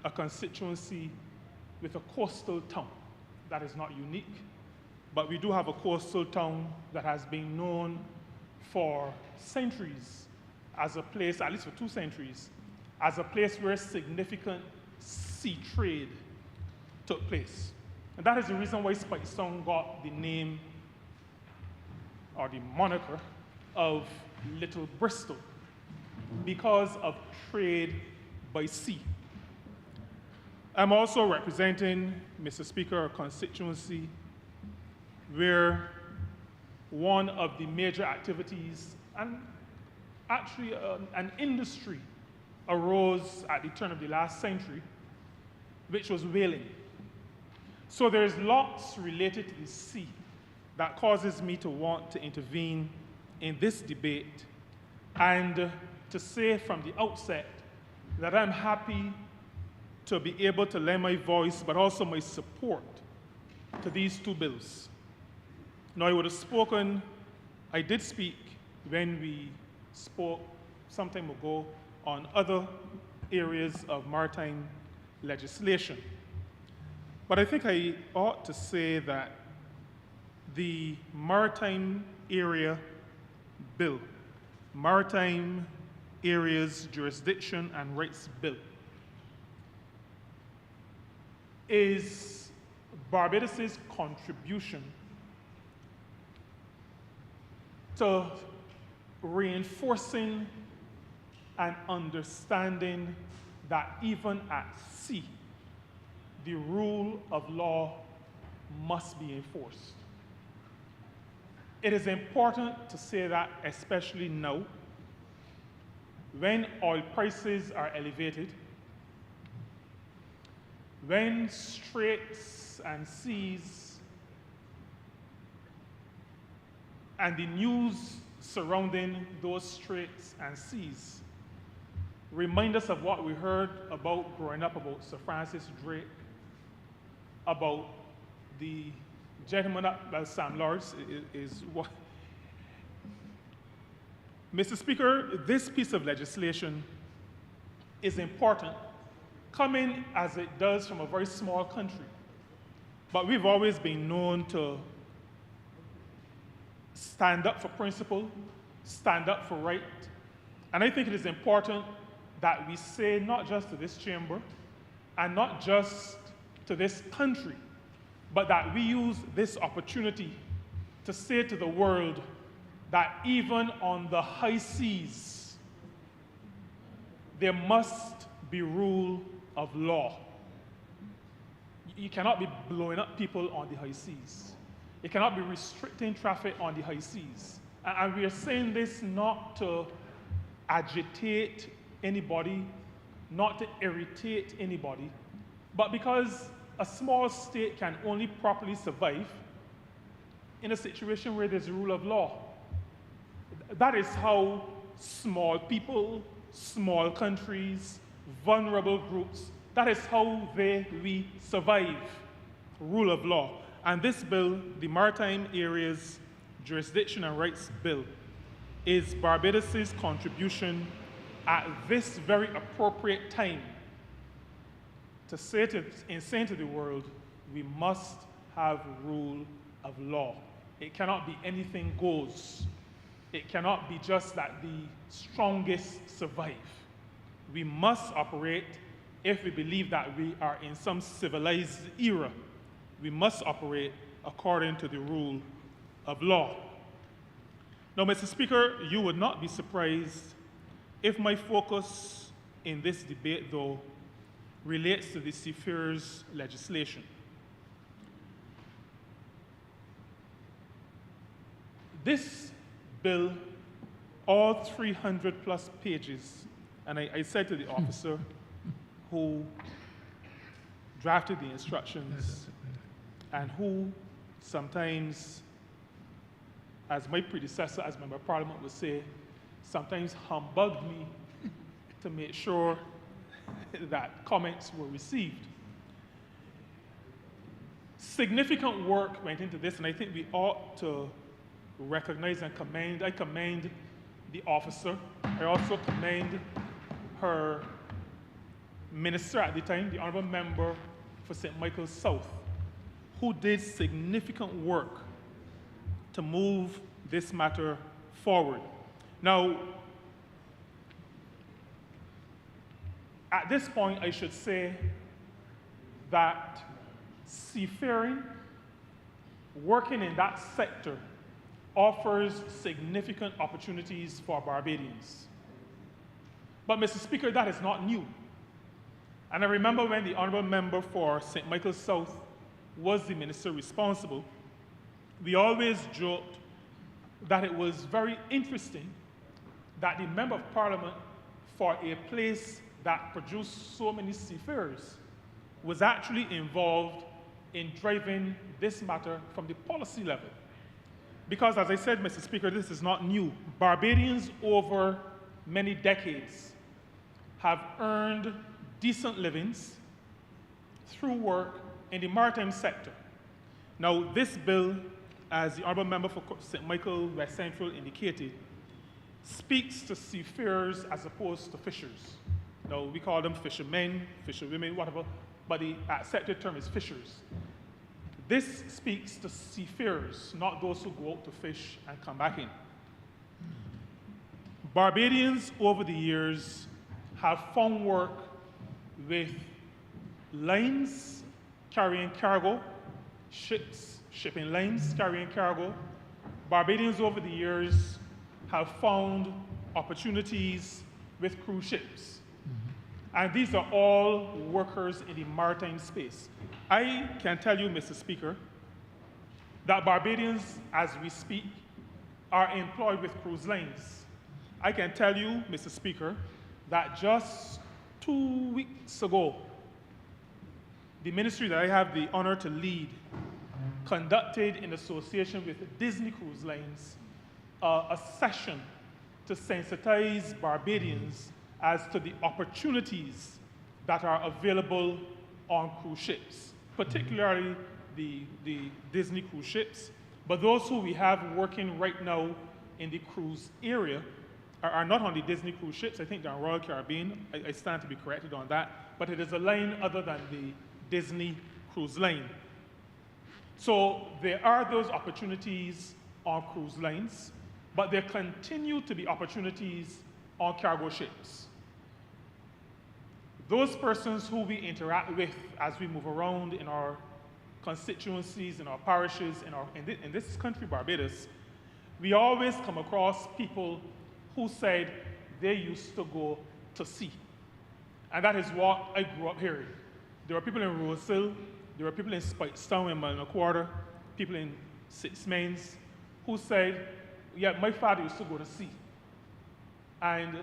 a constituency with a coastal town that is not unique, but we do have a coastal town that has been known for centuries as a place, at least for 2 centuries, as a place where significant sea trade took place. And that is the reason why Spice Town got the name or the moniker of Little Bristol, because of trade by sea. I'm also representing, Mr. Speaker, a constituency where one of the major activities, and actually an industry, arose at the turn of the last century, which was whaling. So there's lots related to the sea that causes me to want to intervene in this debate and to say from the outset that I'm happy to be able to lend my voice, but also my support to these two bills. Now, I did speak when we spoke some time ago on other areas of maritime legislation. But I think I ought to say that the Maritime Area Bill, Maritime Areas Jurisdiction and Rights Bill, is Barbados' contribution to reinforcing and understanding that even at sea, the rule of law must be enforced. It is important to say that, especially now, when oil prices are elevated, when straits and seas and the news surrounding those straits and seas remind us of what we heard about growing up about Sir Francis Drake, about the gentleman that Sam Lawrence is what. Mr. Speaker, this piece of legislation is important, coming as it does from a very small country. But we've always been known to stand up for principle, stand up for right. And I think it is important that we say not just to this chamber and not just to this country, but that we use this opportunity to say to the world that even on the high seas, there must be rule of law. You cannot be blowing up people on the high seas. You cannot be restricting traffic on the high seas. And we are saying this not to agitate anybody, not to irritate anybody, but because a small state can only properly survive in a situation where there's a rule of law. That is how small people, small countries, vulnerable groups, that is how we survive rule of law. And this bill, the Maritime Areas Jurisdiction and Rights Bill, is Barbados' contribution at this very appropriate time to say to the world, we must have rule of law. It cannot be anything goes. It cannot be just that the strongest survive. We must operate, if we believe that we are in some civilized era, we must operate according to the rule of law. Now, Mr. Speaker, you would not be surprised if my focus in this debate, though, relates to the Seafarers legislation. This bill, all 300 plus pages, and I said to the officer who drafted the instructions and who sometimes, as my predecessor as Member of Parliament would say, sometimes humbugged me to make sure that comments were received. Significant work went into this, and I think we ought to recognize and commend. I commend the officer. I also commend her minister at the time, the Honourable Member for St. Michael's South, who did significant work to move this matter forward. Now, at this point, I should say that seafaring, working in that sector, offers significant opportunities for Barbadians. But, Mr. Speaker, that is not new. And I remember when the Honourable Member for St. Michael's South was the minister responsible, we always joked that it was very interesting that the Member of Parliament for a place that produced so many seafarers was actually involved in driving this matter from the policy level. Because, as I said, Mr. Speaker, this is not new. Barbadians over many decades have earned decent livings through work in the maritime sector. Now, this bill, as the Honourable Member for St. Michael West Central indicated, speaks to seafarers as opposed to fishers. Now, we call them fishermen, fisherwomen, whatever, but the accepted term is fishers. This speaks to seafarers, not those who go out to fish and come back in. Barbadians over the years have found work with lines carrying cargo, ships, shipping lines carrying cargo. Barbadians over the years have found opportunities with cruise ships. And these are all workers in the maritime space. I can tell you, Mr. Speaker, that Barbadians, as we speak, are employed with cruise lines. I can tell you, Mr. Speaker, that just 2 weeks ago, the ministry that I have the honor to lead conducted in association with Disney Cruise Lines a session to sensitize Barbadians as to the opportunities that are available on cruise ships, particularly the Disney cruise ships. But those who we have working right now in the cruise area are not on the Disney cruise ships. I think they're on Royal Caribbean. I stand to be corrected on that. But it is a line other than the Disney cruise line. So there are those opportunities on cruise lines, but there continue to be opportunities on cargo ships. Those persons who we interact with as we move around in our constituencies, in our parishes, in this country, Barbados, we always come across people who said they used to go to sea. And that is what I grew up hearing. There were people in Rosehill, there were people in Spitestown and Malnaquarter, people in Six Mains, who said, yeah, my father used to go to sea. And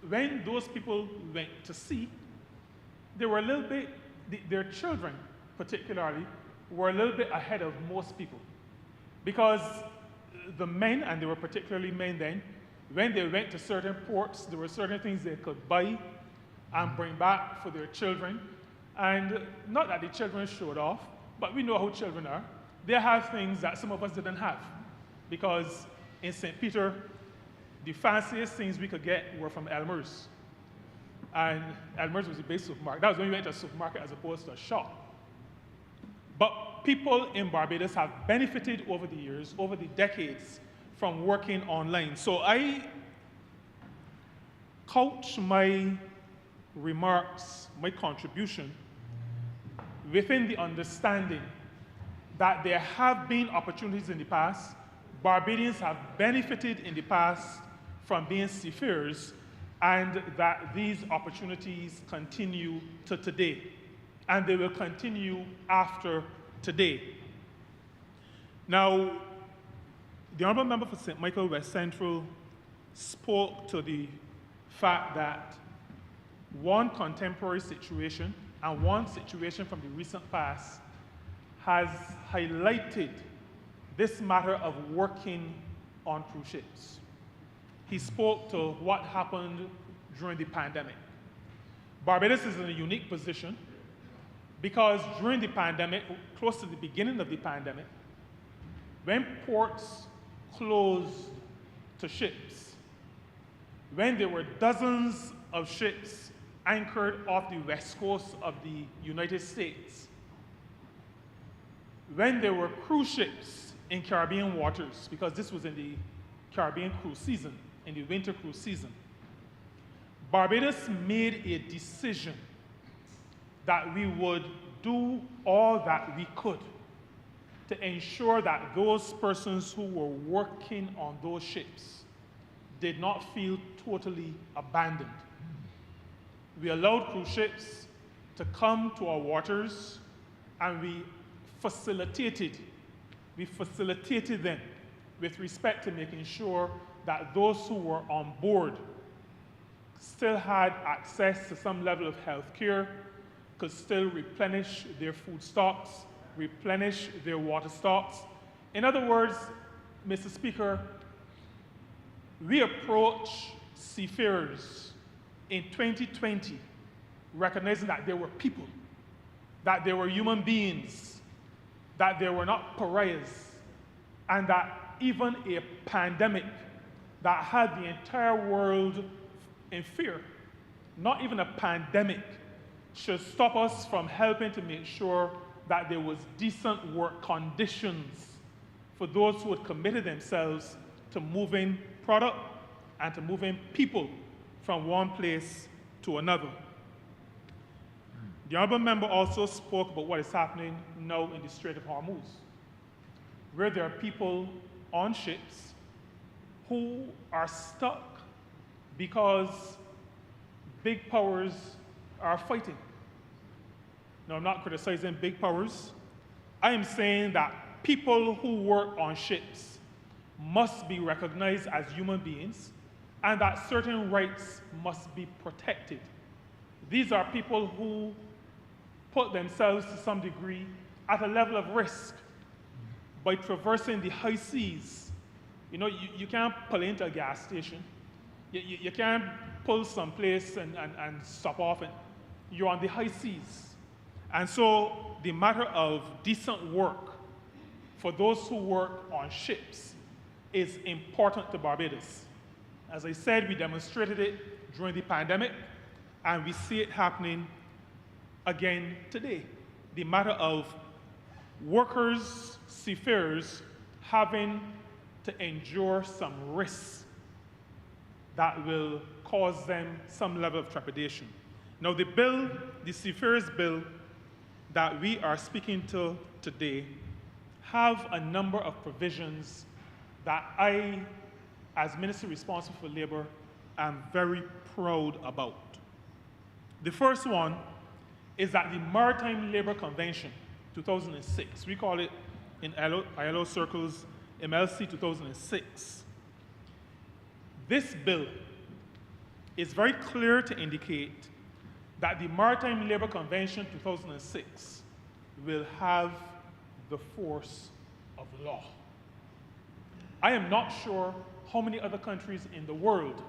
when those people went to sea, they were a little bit, their children particularly, were a little bit ahead of most people. Because the men, and they were particularly men then, when they went to certain ports, there were certain things they could buy and bring back for their children. And not that the children showed off, but we know how children are. They have things that some of us didn't have. Because in St. Peter, the fanciest things we could get were from Elmer's. And Elmer's was the base supermarket. That was when we went to a supermarket as opposed to a shop. But people in Barbados have benefited over the years, over the decades, from working online. So I couch my remarks, my contribution, within the understanding that there have been opportunities in the past. Barbadians have benefited in the past from being seafarers, and that these opportunities continue to today, and they will continue after today. Now, the Honourable Member for St. Michael West Central spoke to the fact that one contemporary situation and one situation from the recent past has highlighted this matter of working on cruise ships. He spoke to what happened during the pandemic. Barbados is in a unique position because during the pandemic, close to the beginning of the pandemic, when ports closed to ships, when there were dozens of ships anchored off the west coast of the United States, when there were cruise ships in Caribbean waters, because this was in the Caribbean cruise season, in the winter cruise season, Barbados made a decision that we would do all that we could to ensure that those persons who were working on those ships did not feel totally abandoned. We allowed cruise ships to come to our waters, and we facilitated them with respect to making sure that those who were on board still had access to some level of health care, could still replenish their food stocks, replenish their water stocks. In other words, Mr. Speaker, we approach seafarers in 2020 recognizing that there were people that they were human beings, that they were not pariahs, and that even a pandemic that had the entire world in fear, not even a pandemic, should stop us from helping to make sure that there was decent work conditions for those who had committed themselves to moving product and to moving people from one place to another. The Honourable Member also spoke about what is happening now in the Strait of Hormuz, where there are people on ships who are stuck because big powers are fighting. Now, I'm not criticizing big powers. I am saying that people who work on ships must be recognized as human beings and that certain rights must be protected. These are people who put themselves to some degree at a level of risk by traversing the high seas. You know, you can't pull into a gas station. You can't pull someplace and stop off. And you're on the high seas. And so the matter of decent work for those who work on ships is important to Barbados. As I said, we demonstrated it during the pandemic, and we see it happening again today. The matter of workers, seafarers, having to endure some risks that will cause them some level of trepidation. Now, the bill, the Seafarers bill that we are speaking to today, have a number of provisions that I, as Minister responsible for Labour, am very proud about. The first one is that the Maritime Labour Convention, 2006, we call it in ILO circles MLC 2006. This bill is very clear to indicate that the Maritime Labour Convention 2006 will have the force of law. I am not sure how many other countries in the world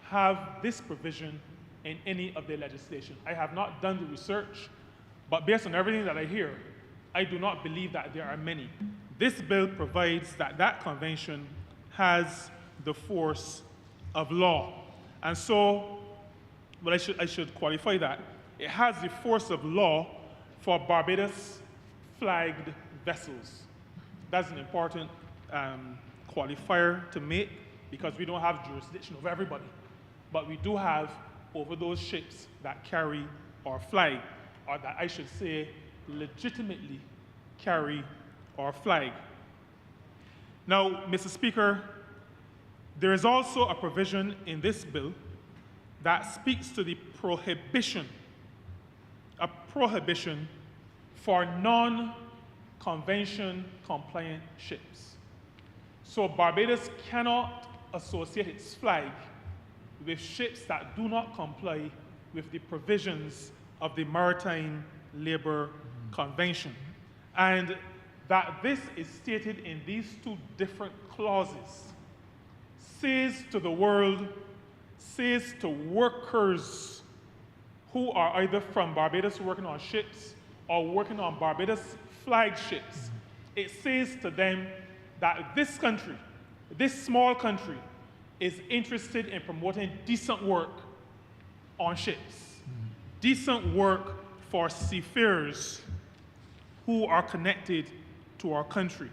have this provision in any of their legislation. I have not done the research, but based on everything that I hear, I do not believe that there are many. This bill provides that that convention has the force of law. And so, well, I should qualify that. It has the force of law for Barbados flagged vessels. That's an important qualifier to make because we don't have jurisdiction over everybody, but we do have over those ships that carry our flag, or that I should say legitimately carry our flag. Now, Mr. Speaker, there is also a provision in this bill that speaks to the prohibition, a prohibition for non-convention compliant ships. So Barbados cannot associate its flag with ships that do not comply with the provisions of the Maritime Labour Convention. And that this is stated in these two different clauses says to the world, says to workers who are either from Barbados working on ships or working on Barbados flagged ships, it says to them that this country, this small country, is interested in promoting decent work on ships, decent work for seafarers who are connected to our country.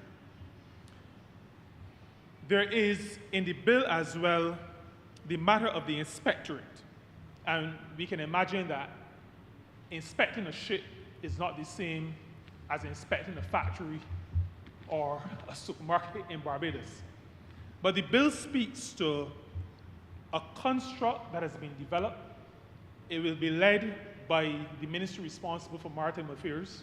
There is in the bill as well the matter of the inspectorate. And we can imagine that inspecting a ship is not the same as inspecting a factory or a supermarket in Barbados. But the bill speaks to a construct that has been developed. It will be led by the ministry responsible for maritime affairs.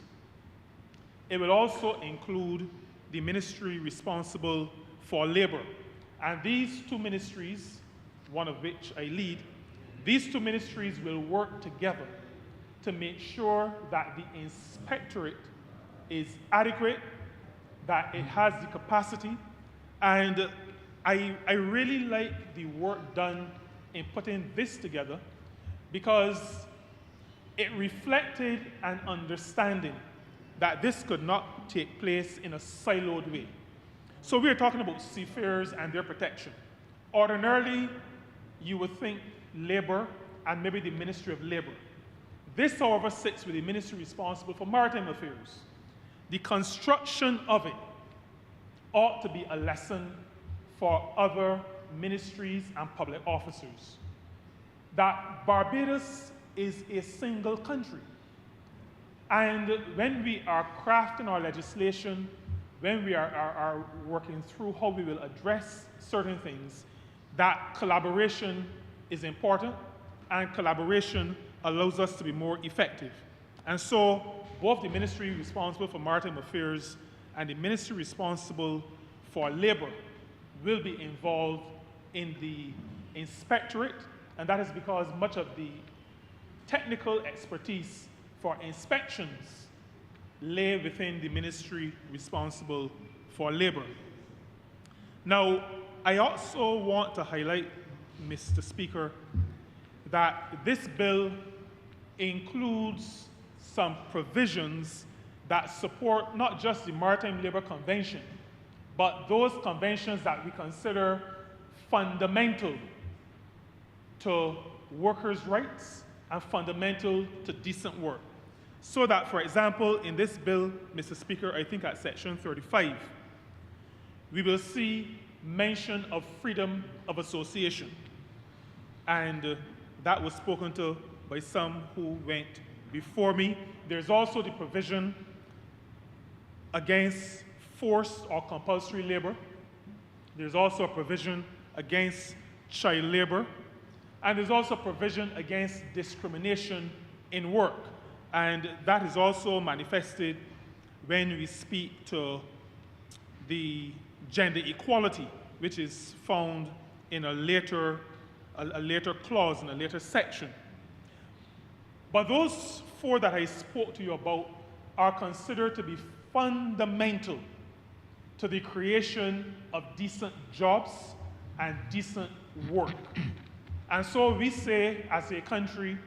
It will also include the ministry responsible for labor. And these two ministries, one of which I lead, these two ministries will work together to make sure that the inspectorate is adequate, that it has the capacity, and I really like the work done in putting this together because it reflected an understanding that this could not take place in a siloed way. So we're talking about seafarers and their protection. Ordinarily, you would think labor and maybe the Ministry of Labor. This, however, sits with the ministry responsible for maritime affairs. The construction of it ought to be a lesson for other ministries and public officers. That Barbados is a single country. And when we are crafting our legislation, when we are working through how we will address certain things, that collaboration is important, and collaboration allows us to be more effective. And so both the ministry responsible for maritime affairs and the ministry responsible for labor will be involved in the inspectorate, and that is because much of the technical expertise for inspections lay within the ministry responsible for labor. Now, I also want to highlight, Mr. Speaker, that this bill includes some provisions that support not just the Maritime Labour Convention, but those conventions that we consider fundamental to workers' rights and fundamental to decent work. So that, for example, in this bill, Mr. Speaker, I think at section 35, we will see mention of freedom of association. And that was spoken to by some who went before me. There's also the provision against forced or compulsory labor. There's also a provision against child labor. And there's also provision against discrimination in work. And that is also manifested when we speak to the gender equality, which is found in a later clause, in a later section. But those four that I spoke to you about are considered to be fundamental to the creation of decent jobs and decent work. And so we say, as a country,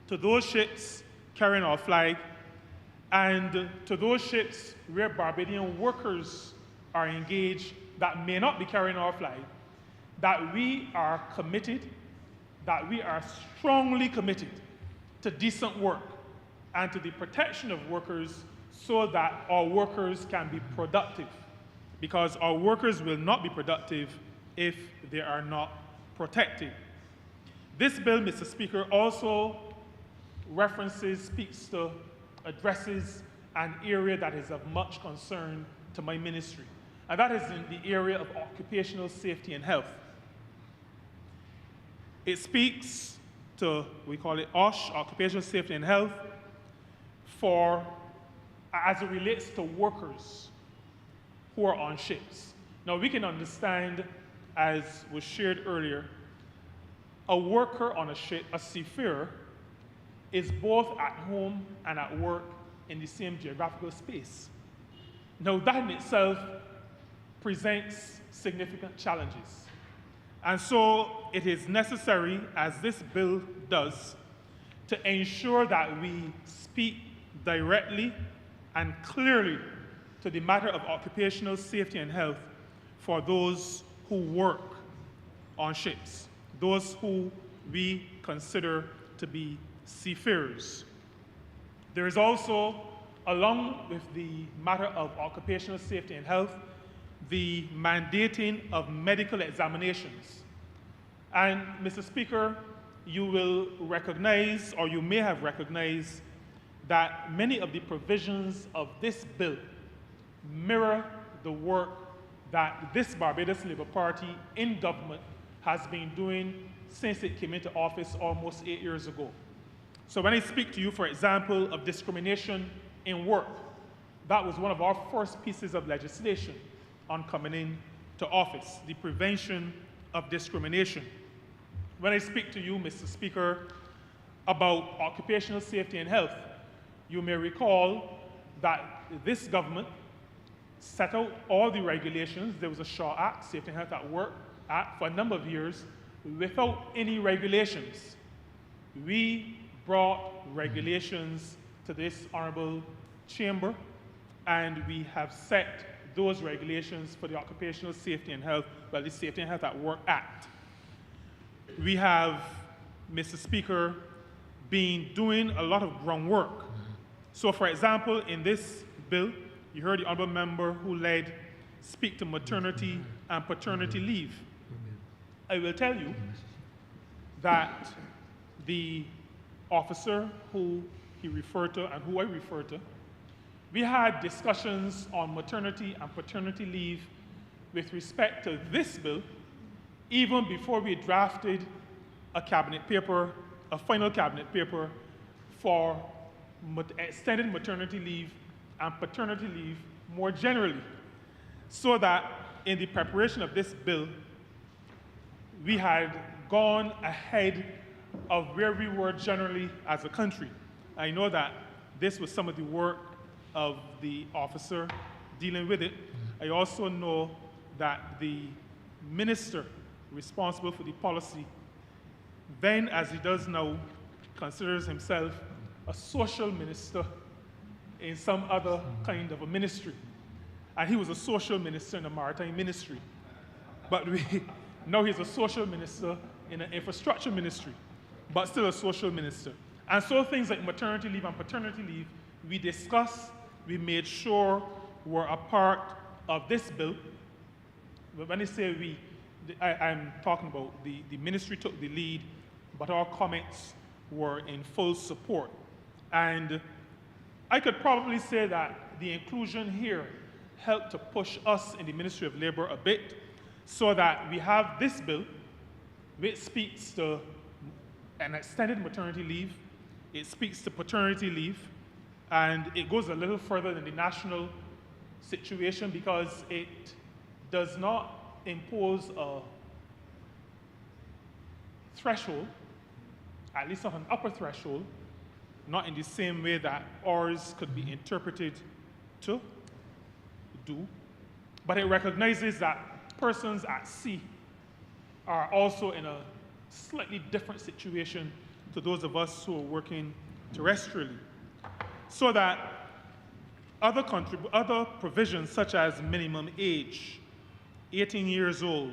to those ships carrying our flag, and to those ships where Barbadian workers are engaged that may not be carrying our flag, that we are committed, that we are strongly committed to decent work and to the protection of workers so that our workers can be productive. Because our workers will not be productive if they are not protected. This bill, Mr. Speaker, also addresses an area that is of much concern to my ministry, and that is in the area of occupational safety and health. It speaks to, we call it OSH, occupational safety and health, as it relates to workers who are on ships. Now, we can understand, as was shared earlier, a worker on a ship, a seafarer, is both at home and at work in the same geographical space. Now, that in itself presents significant challenges. And so it is necessary, as this bill does, to ensure that we speak directly and clearly to the matter of occupational safety and health for those who work on ships, those who we consider to be seafarers. There is also, along with the matter of occupational safety and health, the mandating of medical examinations. And, Mr. Speaker, you will recognize, or you may have recognized, that many of the provisions of this bill mirror the work that this Barbados Labour Party in government has been doing since it came into office almost 8 years ago. So when I speak to you, for example, of discrimination in work, that was one of our first pieces of legislation on coming into office, the prevention of discrimination. When I speak to you, Mr. Speaker, about occupational safety and health, you may recall that this government set out all the regulations. There was a SHAW Act, Safety and Health at Work Act, for a number of years without any regulations. We brought regulations to this Honourable Chamber, and we have set those regulations for the Occupational Safety and Health, well, the Safety and Health at Work Act. We have, Mr. Speaker, been doing a lot of groundwork. So, for example, in this bill, you heard the Honourable Member who led speak to maternity and paternity leave. I will tell you that the officer who he referred to and who I refer to, we had discussions on maternity and paternity leave with respect to this bill even before we drafted a cabinet paper, a final cabinet paper for extended maternity leave and paternity leave more generally, so that in the preparation of this bill, we had gone ahead of where we were generally as a country. I know that this was some of the work of the officer dealing with it. I also know that the minister responsible for the policy, then as he does now, considers himself a social minister in some other kind of a ministry. And he was a social minister in the Maritime ministry. But now he's a social minister in an infrastructure ministry, but still a social minister. And so things like maternity leave and paternity leave, we discussed, we made sure were a part of this bill. But when I say we, I'm talking about the ministry took the lead, but our comments were in full support. And I could probably say that the inclusion here helped to push us in the Ministry of Labour a bit, so that we have this bill, which speaks to an extended maternity leave, it speaks to paternity leave, and it goes a little further than the national situation because it does not impose a threshold, at least not an upper threshold, not in the same way that ours could be interpreted to do, but it recognizes that persons at sea are also in a slightly different situation to those of us who are working terrestrially. So that other provisions such as minimum age, 18 years old,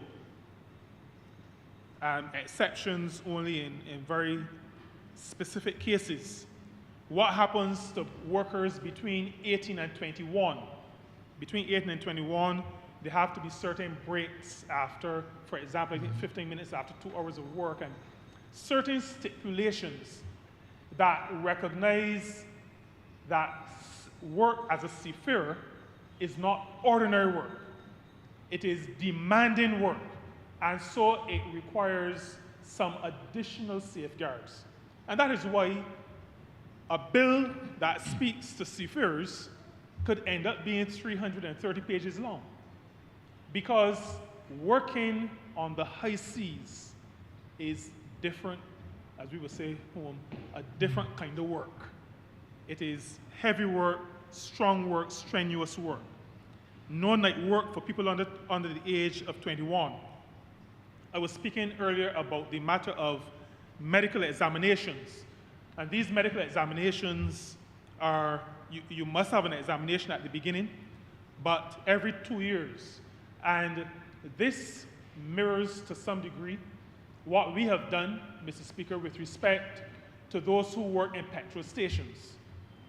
exceptions only in very specific cases. What happens to workers between 18 and 21? Between 18 and 21, there have to be certain breaks after, for example, I think 15 minutes after 2 hours of work, and certain stipulations that recognize that work as a seafarer is not ordinary work. It is demanding work, and so it requires some additional safeguards. And that is why a bill that speaks to seafarers could end up being 330 pages long, because working on the high seas is different, as we would say home, a different kind of work. It is heavy work, strong work, strenuous work. No night work for people under the age of 21. I was speaking earlier about the matter of medical examinations. And these medical examinations are, you must have an examination at the beginning, but every 2 years. And this mirrors to some degree what we have done, Mr. Speaker, with respect to those who work in petrol stations.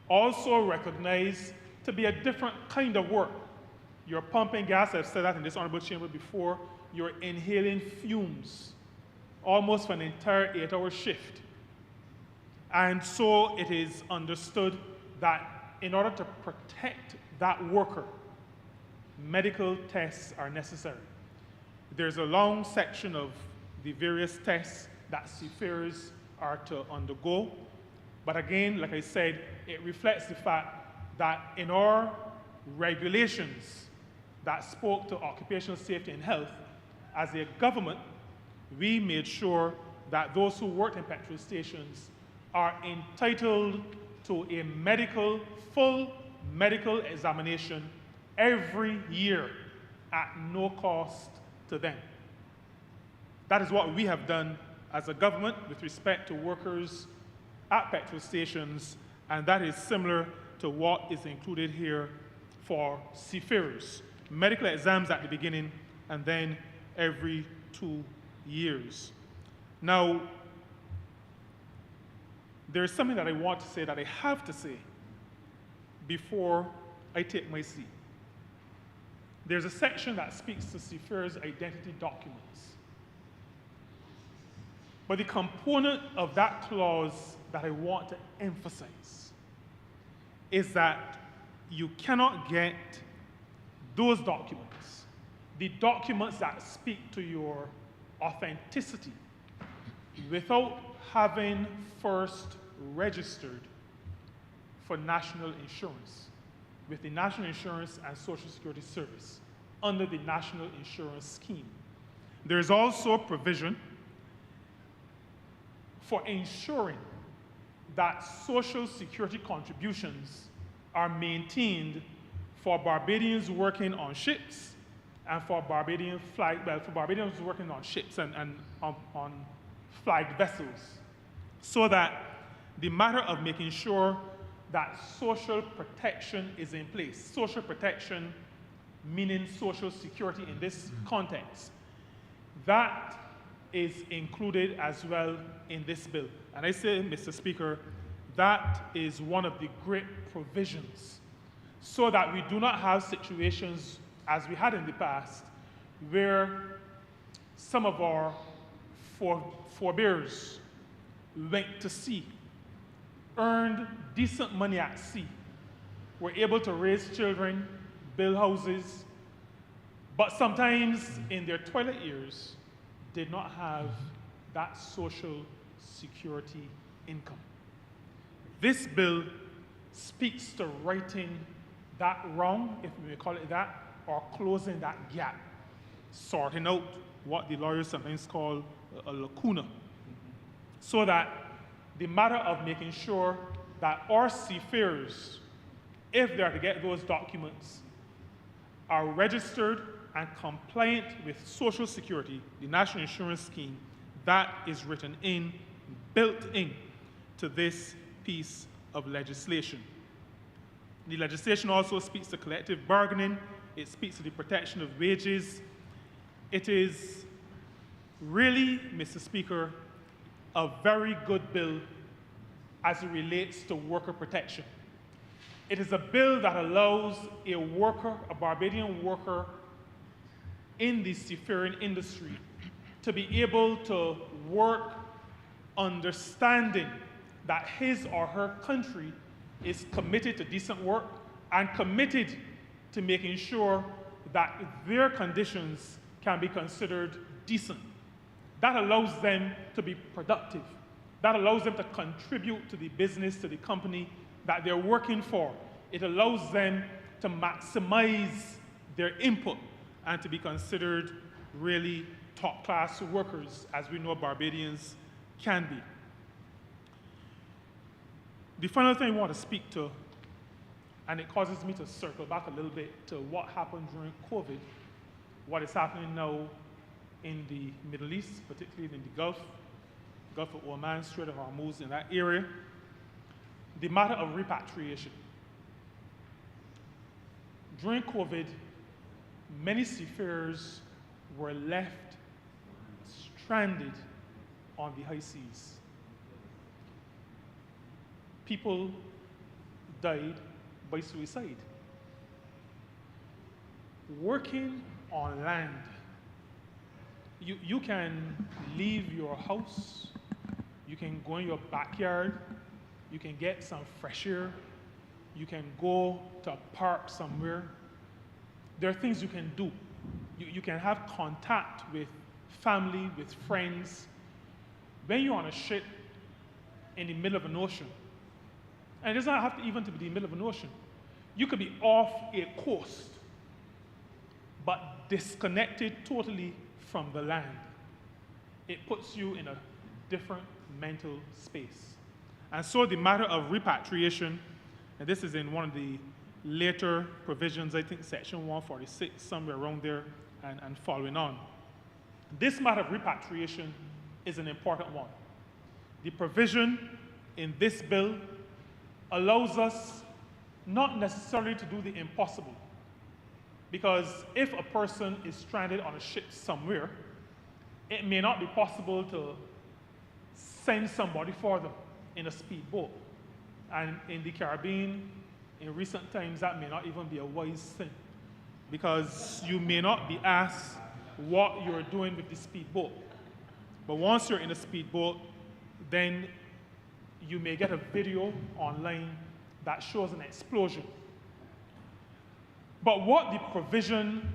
Also recognized to be a different kind of work. You're pumping gas, I've said that in this honorable chamber before, you're inhaling fumes, almost for an entire 8-hour shift. And so it is understood that in order to protect that worker, medical tests are necessary. There's a long section of the various tests that seafarers are to undergo. But again, like I said, it reflects the fact that in our regulations that spoke to occupational safety and health, as a government, we made sure that those who worked in petrol stations are entitled to a full medical examination every year at no cost to them. That is what we have done as a government with respect to workers at petrol stations, and that is similar to what is included here for seafarers. Medical exams at the beginning, and then every 2 years. Now, there's something that I want to say, that I have to say before I take my seat. There's a section that speaks to seafarers' identity documents. But the component of that clause that I want to emphasize is that you cannot get those documents, the documents that speak to your authenticity, without having first registered for national insurance with the National Insurance and Social Security Service under the National Insurance Scheme. There is also a provision for ensuring that Social Security contributions are maintained for Barbadians working on ships and for Barbadians working on ships and on flagged vessels, so that the matter of making sure that social protection is in place. Social protection meaning Social Security in this context. That is included as well in this bill. And I say, Mr. Speaker, that is one of the great provisions, so that we do not have situations as we had in the past, where some of our forebears went to sea, earned decent money at sea, were able to raise children, build houses, but sometimes in their toilet years did not have that Social Security income. This bill speaks to righting that wrong, if we may call it that, or closing that gap, sorting out what the lawyers sometimes call a lacuna, so that the matter of making sure that our seafarers, if they are to get those documents, are registered and compliant with Social Security, the National Insurance Scheme, that is written in, built in to this piece of legislation. The legislation also speaks to collective bargaining. It speaks to the protection of wages. It is really, Mr. Speaker, a very good bill as it relates to worker protection. It is a bill that allows a worker, a Barbadian worker in the seafaring industry, to be able to work understanding that his or her country is committed to decent work and committed to making sure that their conditions can be considered decent. That allows them to be productive. That allows them to contribute to the business, to the company that they're working for. It allows them to maximize their input and to be considered really top-class workers, as we know Barbadians can be. The final thing I want to speak to, and it causes me to circle back a little bit to what happened during COVID, what is happening now in the Middle East, particularly in the Gulf of Oman, Strait of Hormuz, in that area, the matter of repatriation. During COVID, many seafarers were left stranded on the high seas. People died by suicide. Working on land, you can leave your house, you can go in your backyard, you can get some fresh air, you can go to a park somewhere. There are things you can do. You can have contact with family, with friends. When you're on a ship in the middle of an ocean, and it does not have to even to be the middle of an ocean, you could be off a coast, but disconnected totally from the land. It puts you in a different mental space. And so the matter of repatriation, and this is in one of the later provisions, I think section 146, somewhere around there, and following on. This matter of repatriation is an important one. The provision in this bill allows us not necessarily to do the impossible. Because if a person is stranded on a ship somewhere, it may not be possible to send somebody for them in a speedboat. And in the Caribbean, in recent times, that may not even be a wise thing, because you may not be asked what you're doing with the speedboat. But once you're in a speedboat, then you may get a video online that shows an explosion. But what the provision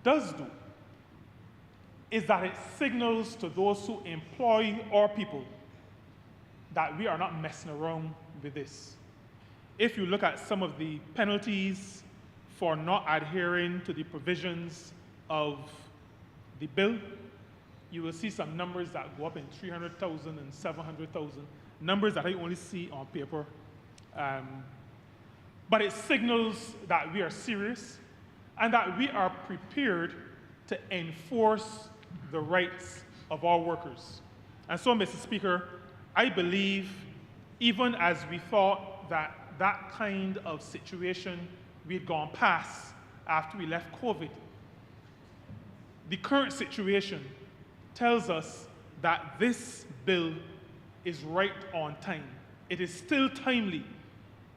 does do is that it signals to those who employ our people that we are not messing around with this. If you look at some of the penalties for not adhering to the provisions of the bill, you will see some numbers that go up in 300,000 and 700,000, numbers that I only see on paper. But it signals that we are serious and that we are prepared to enforce the rights of our workers. And so, Mr. Speaker, I believe even as we thought that that kind of situation we had gone past after we left COVID, the current situation tells us that this bill is right on time. It is still timely,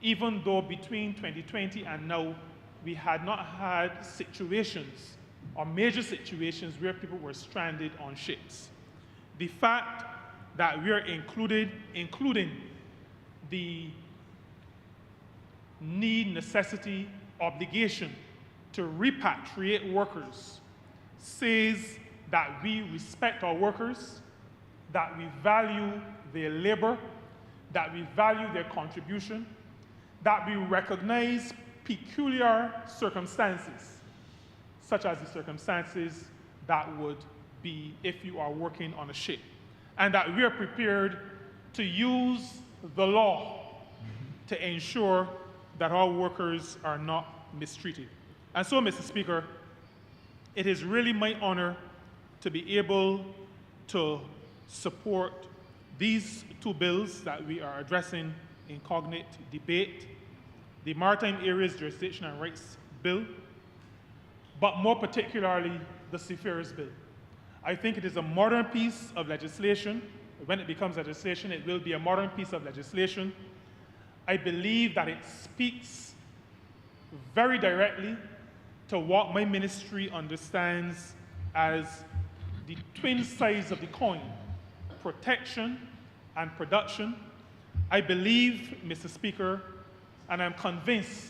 even though between 2020 and now, we had not had situations or major situations where people were stranded on ships. The fact that we are including the need, necessity, obligation to repatriate workers says that we respect our workers, that we value their labor, that we value their contribution, that we recognize peculiar circumstances, such as the circumstances that would be if you are working on a ship, and that we are prepared to use the law to ensure that our workers are not mistreated. And so, Mr. Speaker, it is really my honor to be able to support these two bills that we are addressing in cognate debate, the Maritime Areas Jurisdiction and Rights Bill, but more particularly the Seafarers Bill. I think it is a modern piece of legislation. When it becomes legislation, it will be a modern piece of legislation. I believe that it speaks very directly to what my ministry understands as the twin sides of the coin, protection and production. I believe, Mr. Speaker, and I'm convinced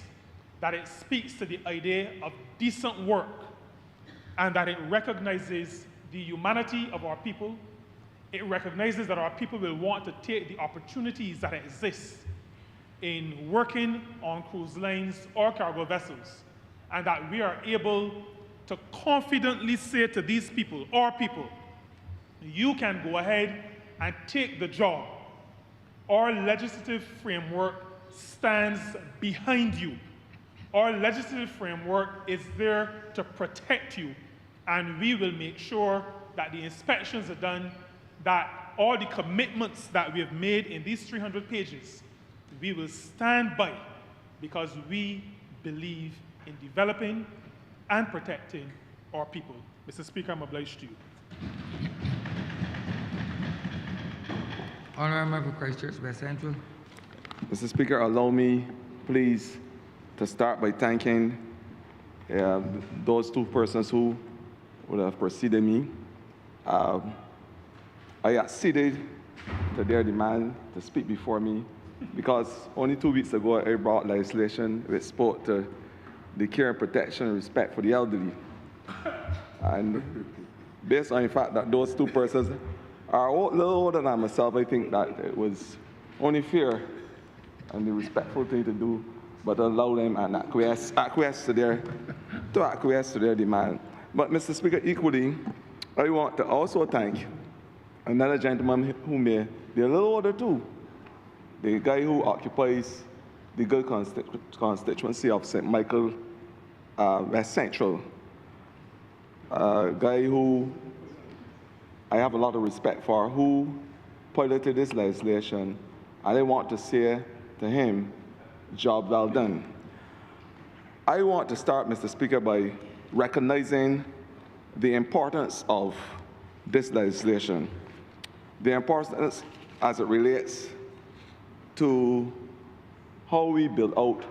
that it speaks to the idea of decent work and that it recognizes the humanity of our people. It recognizes that our people will want to take the opportunities that exist in working on cruise lines or cargo vessels, and that we are able to confidently say to these people, our people, you can go ahead and take the job. Our legislative framework stands behind you. Our legislative framework is there to protect you, and we will make sure that the inspections are done, that all the commitments that we have made in these 300 pages, we will stand by, because we believe in developing and protecting our people. Mr. Speaker, I'm obliged to you. Honourable Christchurch West Central. Mr. Speaker, allow me, please, to start by thanking those two persons who would have preceded me. I acceded to their demand to speak before me because only 2 weeks ago I brought legislation which spoke to the care and protection and respect for the elderly. And based on the fact that those two persons are a little older than myself, I think that it was only fair and the respectful thing to do, but allow them and acquiesce to their demand. But Mr. Speaker, equally, I want to also thank another gentleman who may be a little older too, the guy who occupies the good constituency of St. Michael, West Central, a guy who I have a lot of respect for, who piloted this legislation and I want to say to him, job well done. I want to start, Mr. Speaker, by recognizing the importance of this legislation, the importance as it relates to how we build out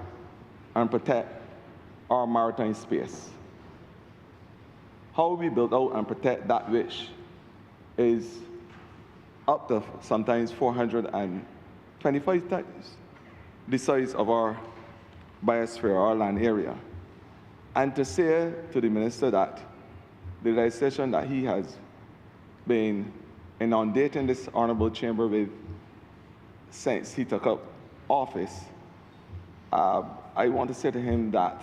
and protect our maritime space, how we build out and protect that which is up to sometimes 425 times the size of our biosphere, our land area. And to say to the minister that the legislation that he has been inundating this honourable chamber with since he took up office, I want to say to him that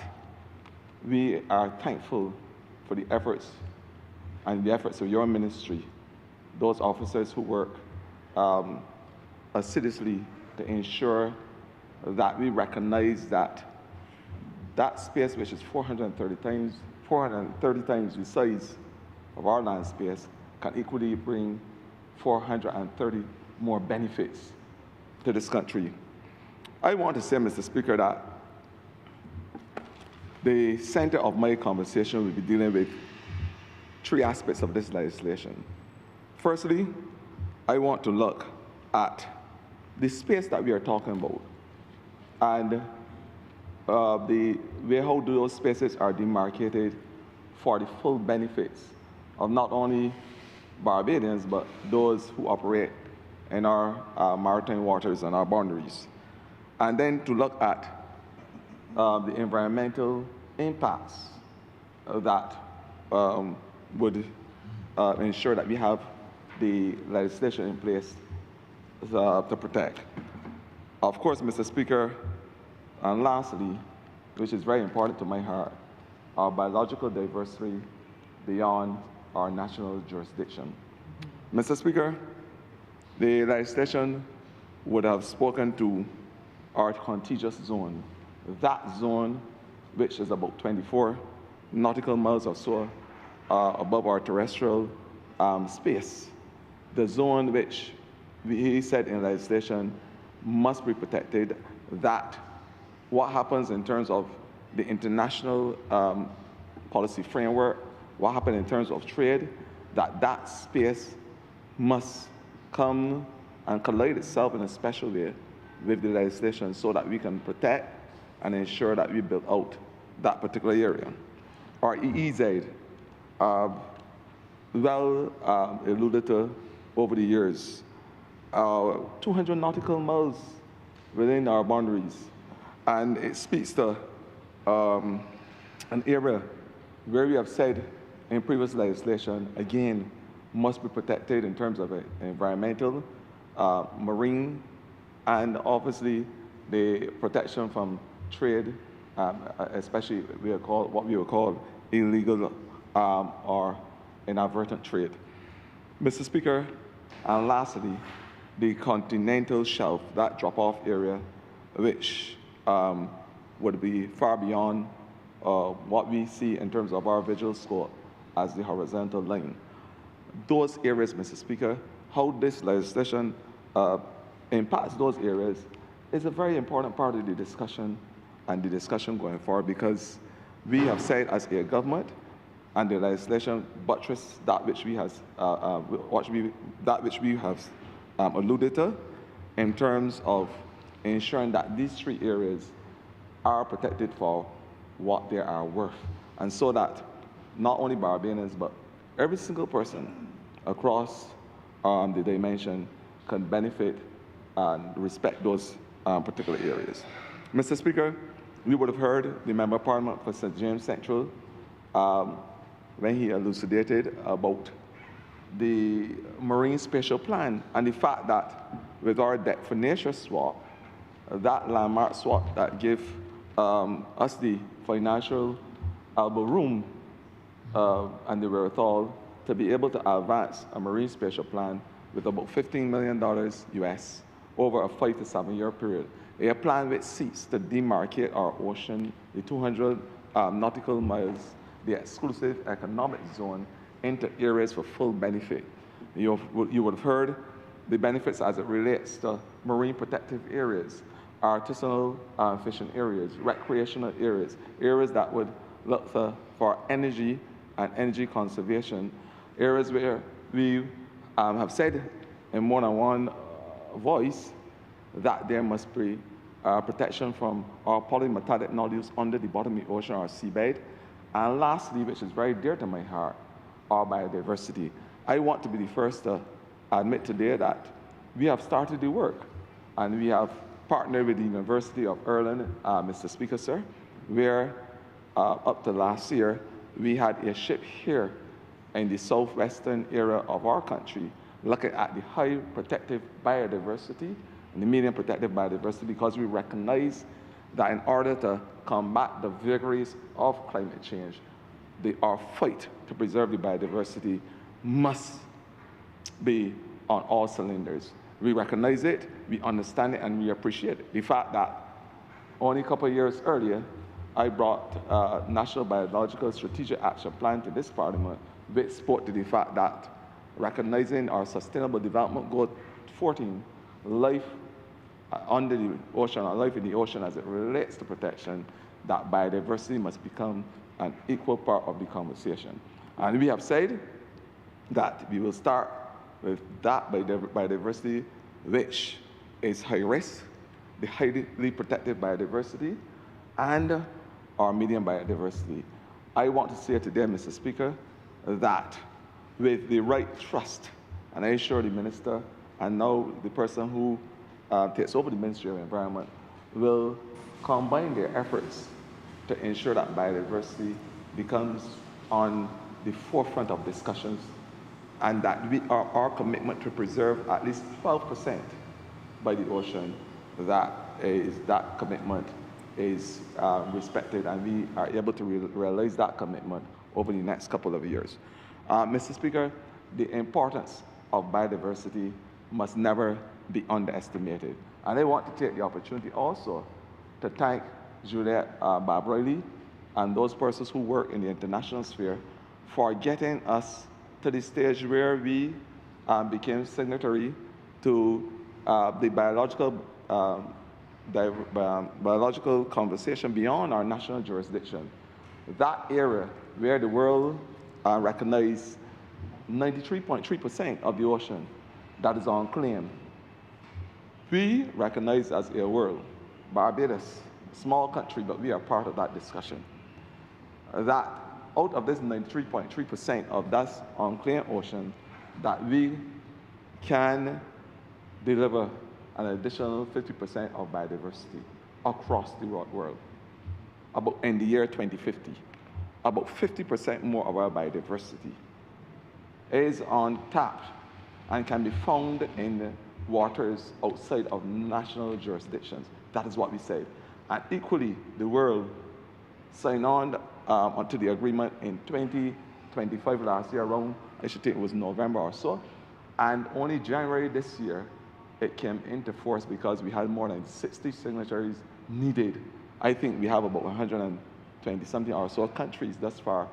we are thankful for the efforts and the efforts of your ministry, those officers who work assiduously to ensure that we recognize that that space, which is 430 times the size of our land space, can equally bring 430 more benefits to this country. I want to say, Mr. Speaker, that the center of my conversation will be dealing with three aspects of this legislation. Firstly, I want to look at the space that we are talking about and the way how those spaces are demarcated for the full benefits of not only Barbadians, but those who operate in our maritime waters and our boundaries. And then to look at the environmental impacts that would ensure that we have the legislation in place to protect. Of course, Mr. Speaker, and lastly, which is very important to my heart, our biological diversity beyond our national jurisdiction. Mr. Speaker, the legislation would have spoken to our contiguous zone, that zone which is about 24 nautical miles or so above our terrestrial space. The zone which he said in legislation must be protected, that what happens in terms of the international policy framework, what happens in terms of trade, that space must come and collide itself in a special way with the legislation so that we can protect and ensure that we build out that particular area. Our EEZ, alluded to over the years, 200 nautical miles within our boundaries. And it speaks to an area where we have said in previous legislation, again, must be protected in terms of environmental, marine, and obviously the protection from trade, especially what we would call illegal or inadvertent trade. Mr. Speaker, and lastly, the continental shelf, that drop-off area, which would be far beyond what we see in terms of our visual scope as the horizontal line. Those areas, Mr. Speaker, how this legislation impacts those areas is a very important part of the discussion and the discussion going forward, because we have said as a government, and the legislation buttress that which we have alluded to in terms of ensuring that these three areas are protected for what they are worth, and so that not only Barbadians but every single person across the dimension can benefit and respect those particular areas. Mr. Speaker, we would have heard the Member of Parliament for St. James Central when he elucidated about the marine spatial plan and the fact that with our debt-for-nature swap, that landmark swap that gave us the financial elbow room and the wherewithal to be able to advance a marine spatial plan with about $15 million US over a 5 to 7 year period. A plan which seeks to demarcate our ocean, the 200 nautical miles, the exclusive economic zone, into areas for full benefit. You would have heard the benefits as it relates to marine protective areas, artisanal fishing areas, recreational areas, areas that would look for energy and energy conservation, areas where we have said in more than one voice that there must be protection from our polymetallic nodules under the bottom of the ocean or seabed. And lastly, which is very dear to my heart, our biodiversity. I want to be the first to admit today that we have started the work, and we have partnered with the University of Ireland, Mr. Speaker, sir, where up to last year, we had a ship here in the southwestern area of our country looking at the high protective biodiversity and the medium protective biodiversity, because we recognize that in order to combat the vagaries of climate change, our fight to preserve the biodiversity must be on all cylinders. We recognize it, we understand it, and we appreciate it. The fact that only a couple of years earlier, I brought a National Biological Strategic Action Plan to this Parliament, which spoke to the fact that recognizing our Sustainable Development Goal 14, life under the ocean, or life in the ocean as it relates to protection, that biodiversity must become an equal part of the conversation. And we have said that we will start with that biodiversity, which is high risk, the highly protected biodiversity, and our medium biodiversity. I want to say today, Mr. Speaker, that with the right trust, and I assure the Minister, and now the person who takes over the Ministry of Environment, will combine their efforts to ensure that biodiversity becomes on the forefront of discussions, and that our commitment to preserve at least 12% by the ocean, that commitment is respected, and we are able to realize that commitment over the next couple of years. Mr. Speaker, the importance of biodiversity must never be underestimated. And I want to take the opportunity also to thank Juliette Barbriley and those persons who work in the international sphere for getting us to the stage where we became signatory to the biological conversation beyond our national jurisdiction. That area where the world recognized 93.3% of the ocean that is unclaimed. We recognize as a world, Barbados, a small country, but we are part of that discussion, that out of this 93.3% of that unclaimed ocean, that we can deliver an additional 50% of biodiversity across the world. About in the year 2050, about 50% more of our biodiversity is untapped and can be found in the waters outside of national jurisdictions. That is what we say. And equally, the world signed on to the agreement in 2025 last year, around, I should think it was November or so, and only January this year, it came into force because we had more than 60 signatories needed. I think we have about 120-something or so countries thus far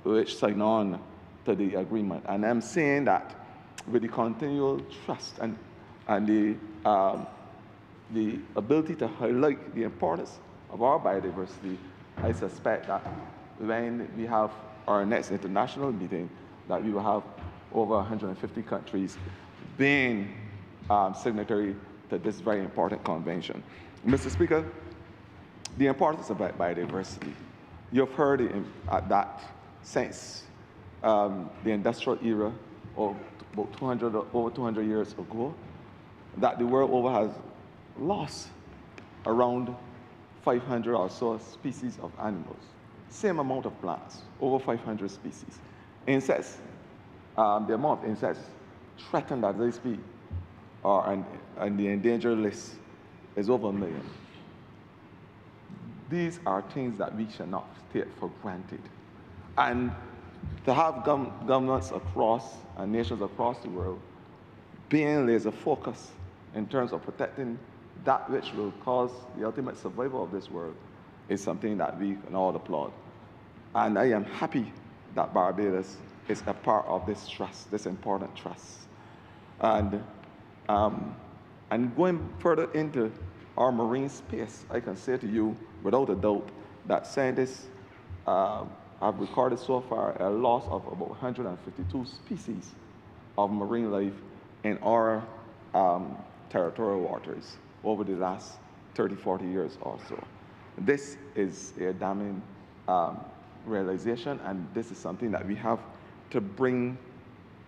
which signed on to the agreement. And I'm saying that with the continual trust and the ability to highlight the importance of our biodiversity, I suspect that when we have our next international meeting, that we will have over 150 countries being signatory to this very important convention. Mr. Speaker, the importance of biodiversity, you've heard it that since the industrial era, or about over 200 years ago, that the world over has lost around 500 or so species of animals. Same amount of plants, over 500 species. Insects, the amount of insects threatened as they speak, and the endangered list is over 1 million. These are things that we should not take for granted. And to have governments across and nations across the world being laser focused in terms of protecting that which will cause the ultimate survival of this world is something that we can all applaud. And I am happy that Barbados is a part of this trust, this important trust. And, and going further into our marine space, I can say to you without a doubt that scientists have recorded so far a loss of about 152 species of marine life in our territorial waters over the last 30, 40 years or so. This is a damning realization, and this is something that we have to bring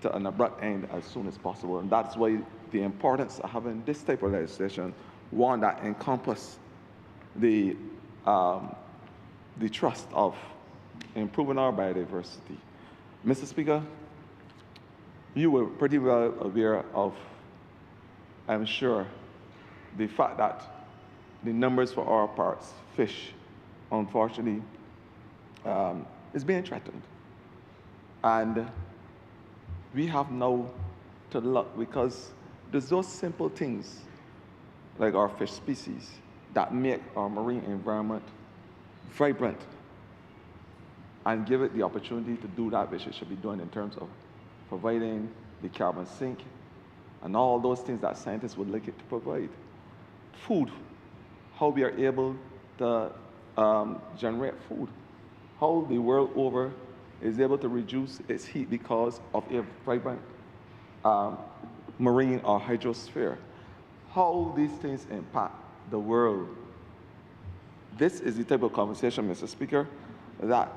to an abrupt end as soon as possible. And that's why the importance of having this type of legislation, one that encompasses the trust of improving our biodiversity. Mr. Speaker, you were pretty well aware of, I'm sure, the fact that the numbers for our parts, fish, unfortunately, is being threatened. And we have now to look, because there's those simple things like our fish species that make our marine environment vibrant and give it the opportunity to do that which it should be doing in terms of providing the carbon sink and all those things that scientists would like it to provide. Food, how we are able to generate food, how the world over is able to reduce its heat because of a vibrant marine or hydrosphere, how these things impact the world. This is the type of conversation, Mr. Speaker, that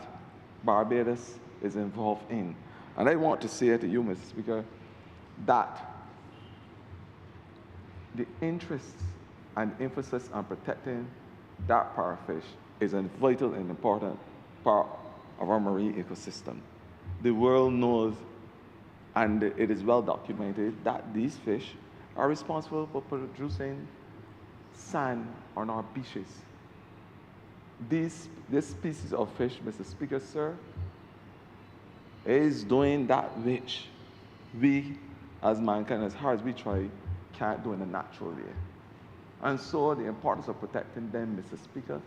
Barbados is involved in. And I want to say to you, Mr. Speaker, that the interest and emphasis on protecting that parrotfish is a vital and important part of our marine ecosystem. The world knows, and it is well documented, that these fish are responsible for producing sand on our beaches. This species of fish, Mr. Speaker, sir, is doing that which we, as mankind, as hard as we try, can't do in a natural way. And so the importance of protecting them, Mr. Speaker,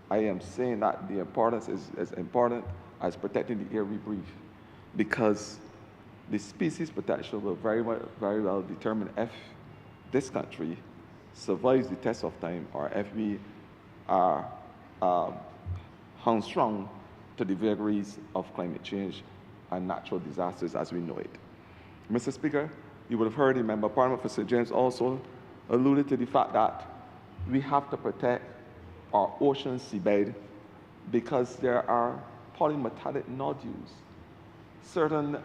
I am saying that the importance is as important as protecting the air we breathe, because the species protection will very well determine if this country survives the test of time or if we are hamstrung to the vagaries of climate change and natural disasters as we know it. Mr. Speaker, you would have heard the Member of Parliament for St. James also alluded to the fact that we have to protect our ocean seabed because there are polymetallic nodules, certain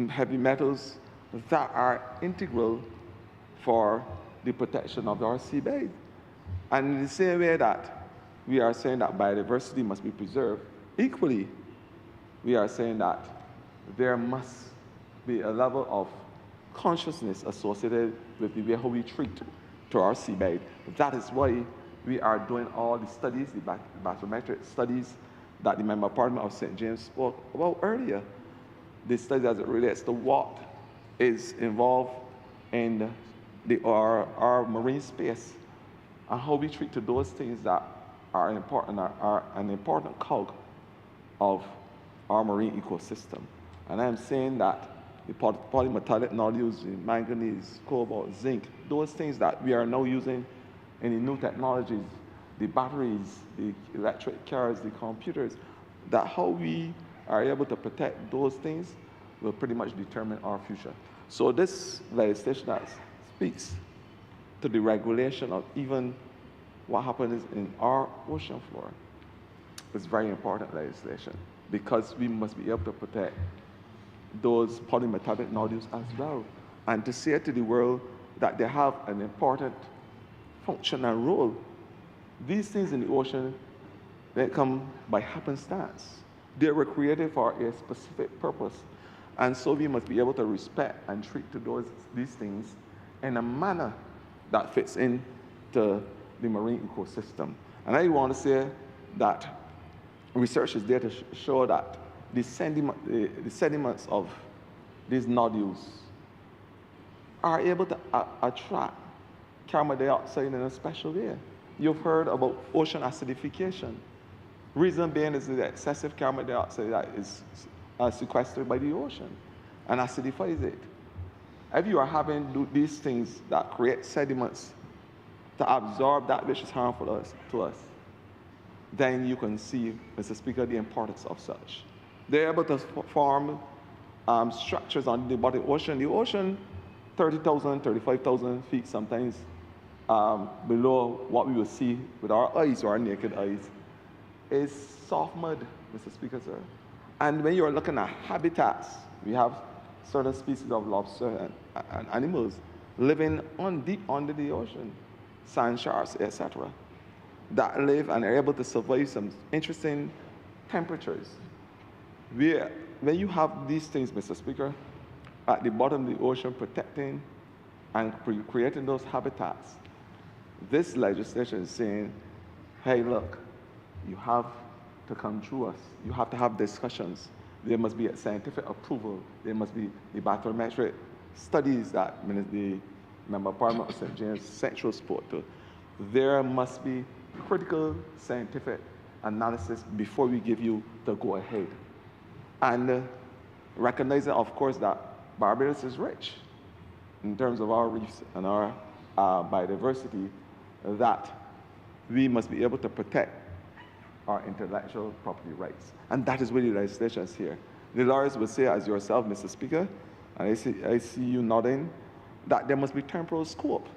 heavy metals that are integral for the protection of our seabed. And in the same way that we are saying that biodiversity must be preserved, equally, we are saying that there must be a level of consciousness associated with the way how we treat to our seabed. That is why we are doing all the studies, the bathymetric studies that the Member of Parliament of St. James spoke about earlier. The studies as it relates to what is involved in our marine space and how we treat to those things that are important, are an important cog of our marine ecosystem. And I'm saying that the polymetallic nodules, the manganese, cobalt, zinc, those things that we are now using in the new technologies, the batteries, the electric cars, the computers, that how we are able to protect those things will pretty much determine our future. So this legislation that speaks to the regulation of even what happens in our ocean floor is very important legislation, because we must be able to protect those polymetallic nodules as well, and to say to the world that they have an important function and role. These things in the ocean, they come by happenstance. They were created for a specific purpose, and so we must be able to respect and treat to these things in a manner that fits into the marine ecosystem. And I want to say that research is there to show that the sediments of these nodules are able to attract carbon dioxide in a special way. You've heard about ocean acidification. Reason being is the excessive carbon dioxide that is sequestered by the ocean and acidifies it. If you are having these things that create sediments to absorb that which is harmful to us, then you can see, Mr. Speaker, the importance of such. They're able to form structures on the bottom of the ocean. The ocean, 30,000, 35,000 feet sometimes below what we will see with our eyes or our naked eyes, is soft mud, Mr. Speaker, sir. And when you're looking at habitats, we have certain species of lobster and animals living deep under the ocean, sand sharks, etc., that live and are able to survive some interesting temperatures. When you have these things, Mr. Speaker, at the bottom of the ocean, protecting and creating those habitats, this legislation is saying, hey, look, you have to come through us. You have to have discussions. There must be a scientific approval. There must be the bathymetric studies that the Member of Parliament of St. James Central spoke to. There must be critical scientific analysis before we give you the go-ahead. And recognizing, of course, that Barbados is rich in terms of our reefs and our biodiversity, that we must be able to protect our intellectual property rights. And that is where the legislation is here. The lawyers would say, as yourself, Mr. Speaker, and I see you nodding, that there must be temporal scope.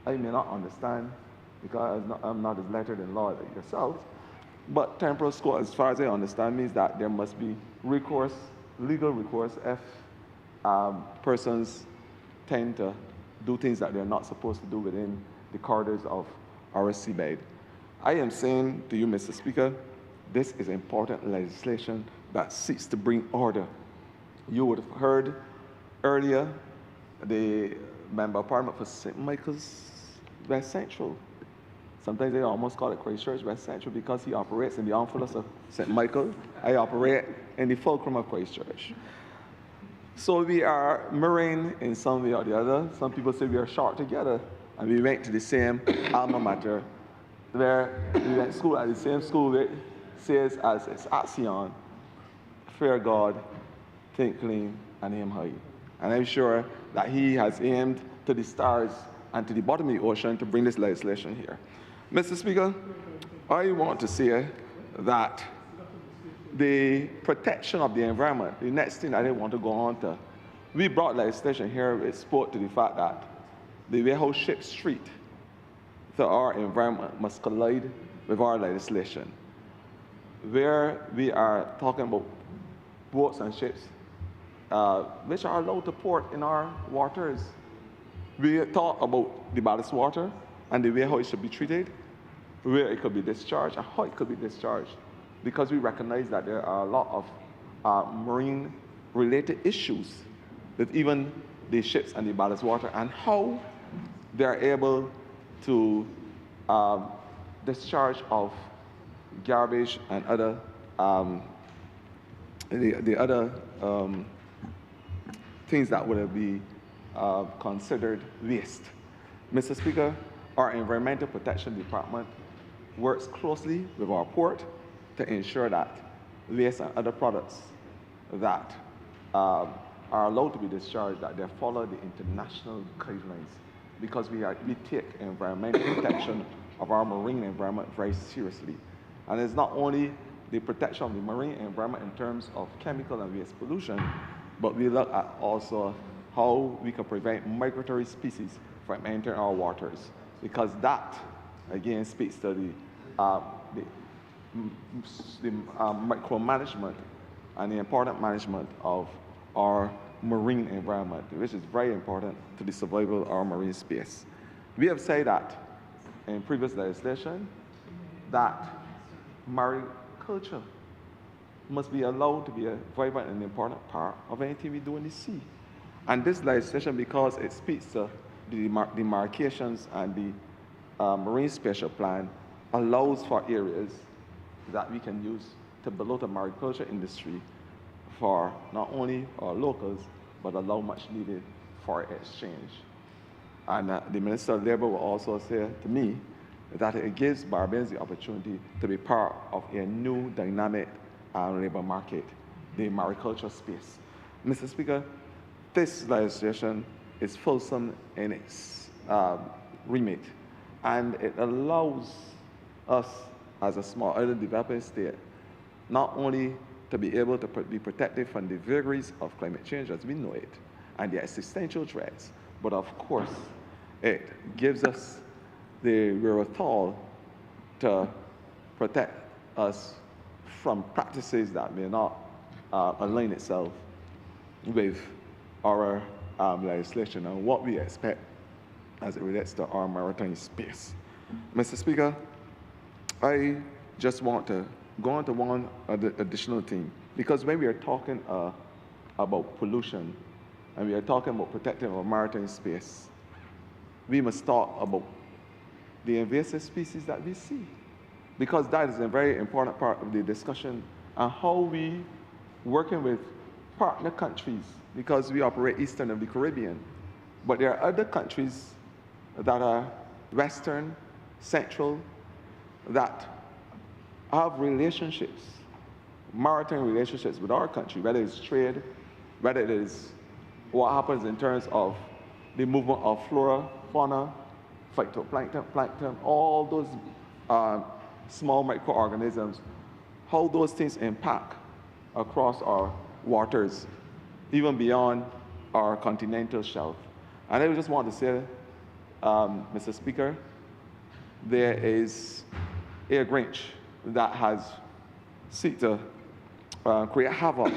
I may not understand, because I'm not as lettered in law like yourself, but temporal scope, as far as I understand, means that there must be recourse, legal recourse, if persons tend to do things that they're not supposed to do within the corridors of our seabed. I am saying to you, Mr. Speaker, this is important legislation that seeks to bring order. You would have heard earlier the Member of Parliament for St. Michael's West Central. Sometimes they almost call it Christchurch West Central because he operates in the envelopes of St. Michael. I operate in the fulcrum of Christchurch. So we are mirroring in some way or the other. Some people say we are short together, and we went to the same alma mater, where we went to school at the same school that says as its axiom, fear God, think clean, and aim high. And I'm sure that he has aimed to the stars and to the bottom of the ocean to bring this legislation here. Mr. Speaker, I want to say that the protection of the environment, the next thing I didn't want to go on to, we brought legislation here which spoke to the fact that the way how ships treat our environment must collide with our legislation. Where we are talking about boats and ships which are allowed to port in our waters, we talk about the ballast water and the way how it should be treated, where it could be discharged, and how it could be discharged, because we recognize that there are a lot of marine-related issues with even the ships and the ballast water, and how they are able to discharge of garbage and other things that would be considered waste. Mr. Speaker, our Environmental Protection Department works closely with our port to ensure that waste and other products that are allowed to be discharged, that they follow the international guidelines, because we take environmental protection of our marine environment very seriously. And it's not only the protection of the marine environment in terms of chemical and waste pollution, but we look at also how we can prevent migratory species from entering our waters, because that, again, speaks to the micromanagement and the important management of our marine environment, which is very important to the survival of our marine space. We have said that in previous legislation that mariculture must be allowed to be a vibrant and important part of anything we do in the sea. And this legislation, because it speaks to the demarcations and the marine spatial plan, allows for areas that we can use to build the mariculture industry for not only our locals, but allow much needed for exchange. And the Minister of Labour will also say to me that it gives Barbadians the opportunity to be part of a new dynamic labour market, the mariculture space. Mr. Speaker, this legislation is fulsome in its remit. And it allows us as a small island developing state not only to be able to be protected from the vagaries of climate change as we know it and the existential threats, but of course, it gives us the wherewithal to protect us from practices that may not align itself with our legislation and what we expect as it relates to our maritime space. Mr. Speaker, I just want to go on to one additional thing, because when we are talking about pollution and we are talking about protecting our maritime space, we must talk about the invasive species that we see, because that is a very important part of the discussion and how we working with partner countries, because we operate eastern of the Caribbean, but there are other countries that are western, central, that have relationships, maritime relationships with our country, whether it's trade, whether it is what happens in terms of the movement of flora, fauna, phytoplankton, plankton, all those small microorganisms, how those things impact across our waters, even beyond our continental shelf. And I just want to say, Mr. Speaker, there is a Grinch that has seeked to create havoc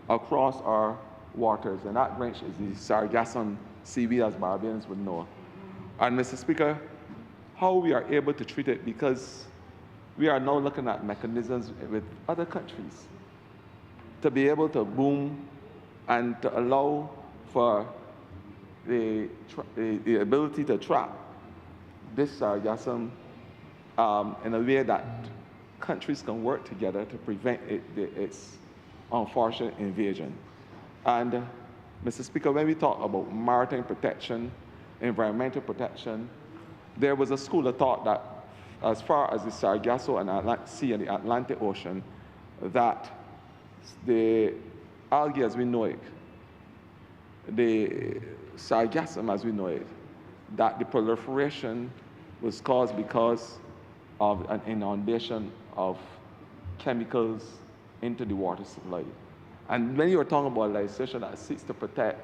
across our waters, and that Grinch is the sargassum seaweed, as Barbadians would know. And Mr. Speaker, how we are able to treat it, because we are now looking at mechanisms with other countries to be able to boom and to allow for the ability to trap this sargassum in a way that countries can work together to prevent its unfortunate invasion. And Mr. Speaker, when we talk about maritime protection, environmental protection, there was a school of thought that as far as the Sargasso and Atlantic Sea and the Atlantic Ocean, that the algae as we know it, the sargassum as we know it, that the proliferation was caused because of an inundation of chemicals into the water supply. And when you're talking about legislation that seeks to protect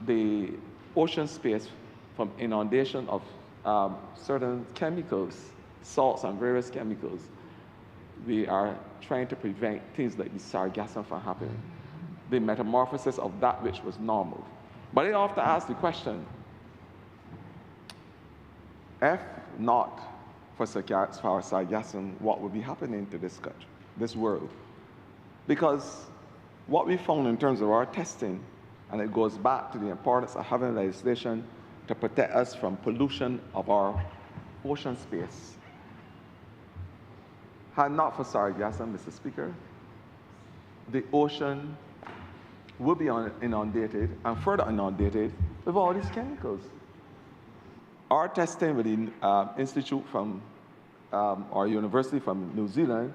the ocean space from inundation of certain chemicals, salts and various chemicals, we are trying to prevent things like the sargassum from happening, the metamorphosis of that which was normal. But I often ask the question, if not for sargassum, what would be happening to this country, this world? Because what we found in terms of our testing, and it goes back to the importance of having legislation to protect us from pollution of our ocean space. Had not for sargassum, Mr. Speaker, the ocean would be inundated and further inundated with all these chemicals. Our testing with the institute from our university from New Zealand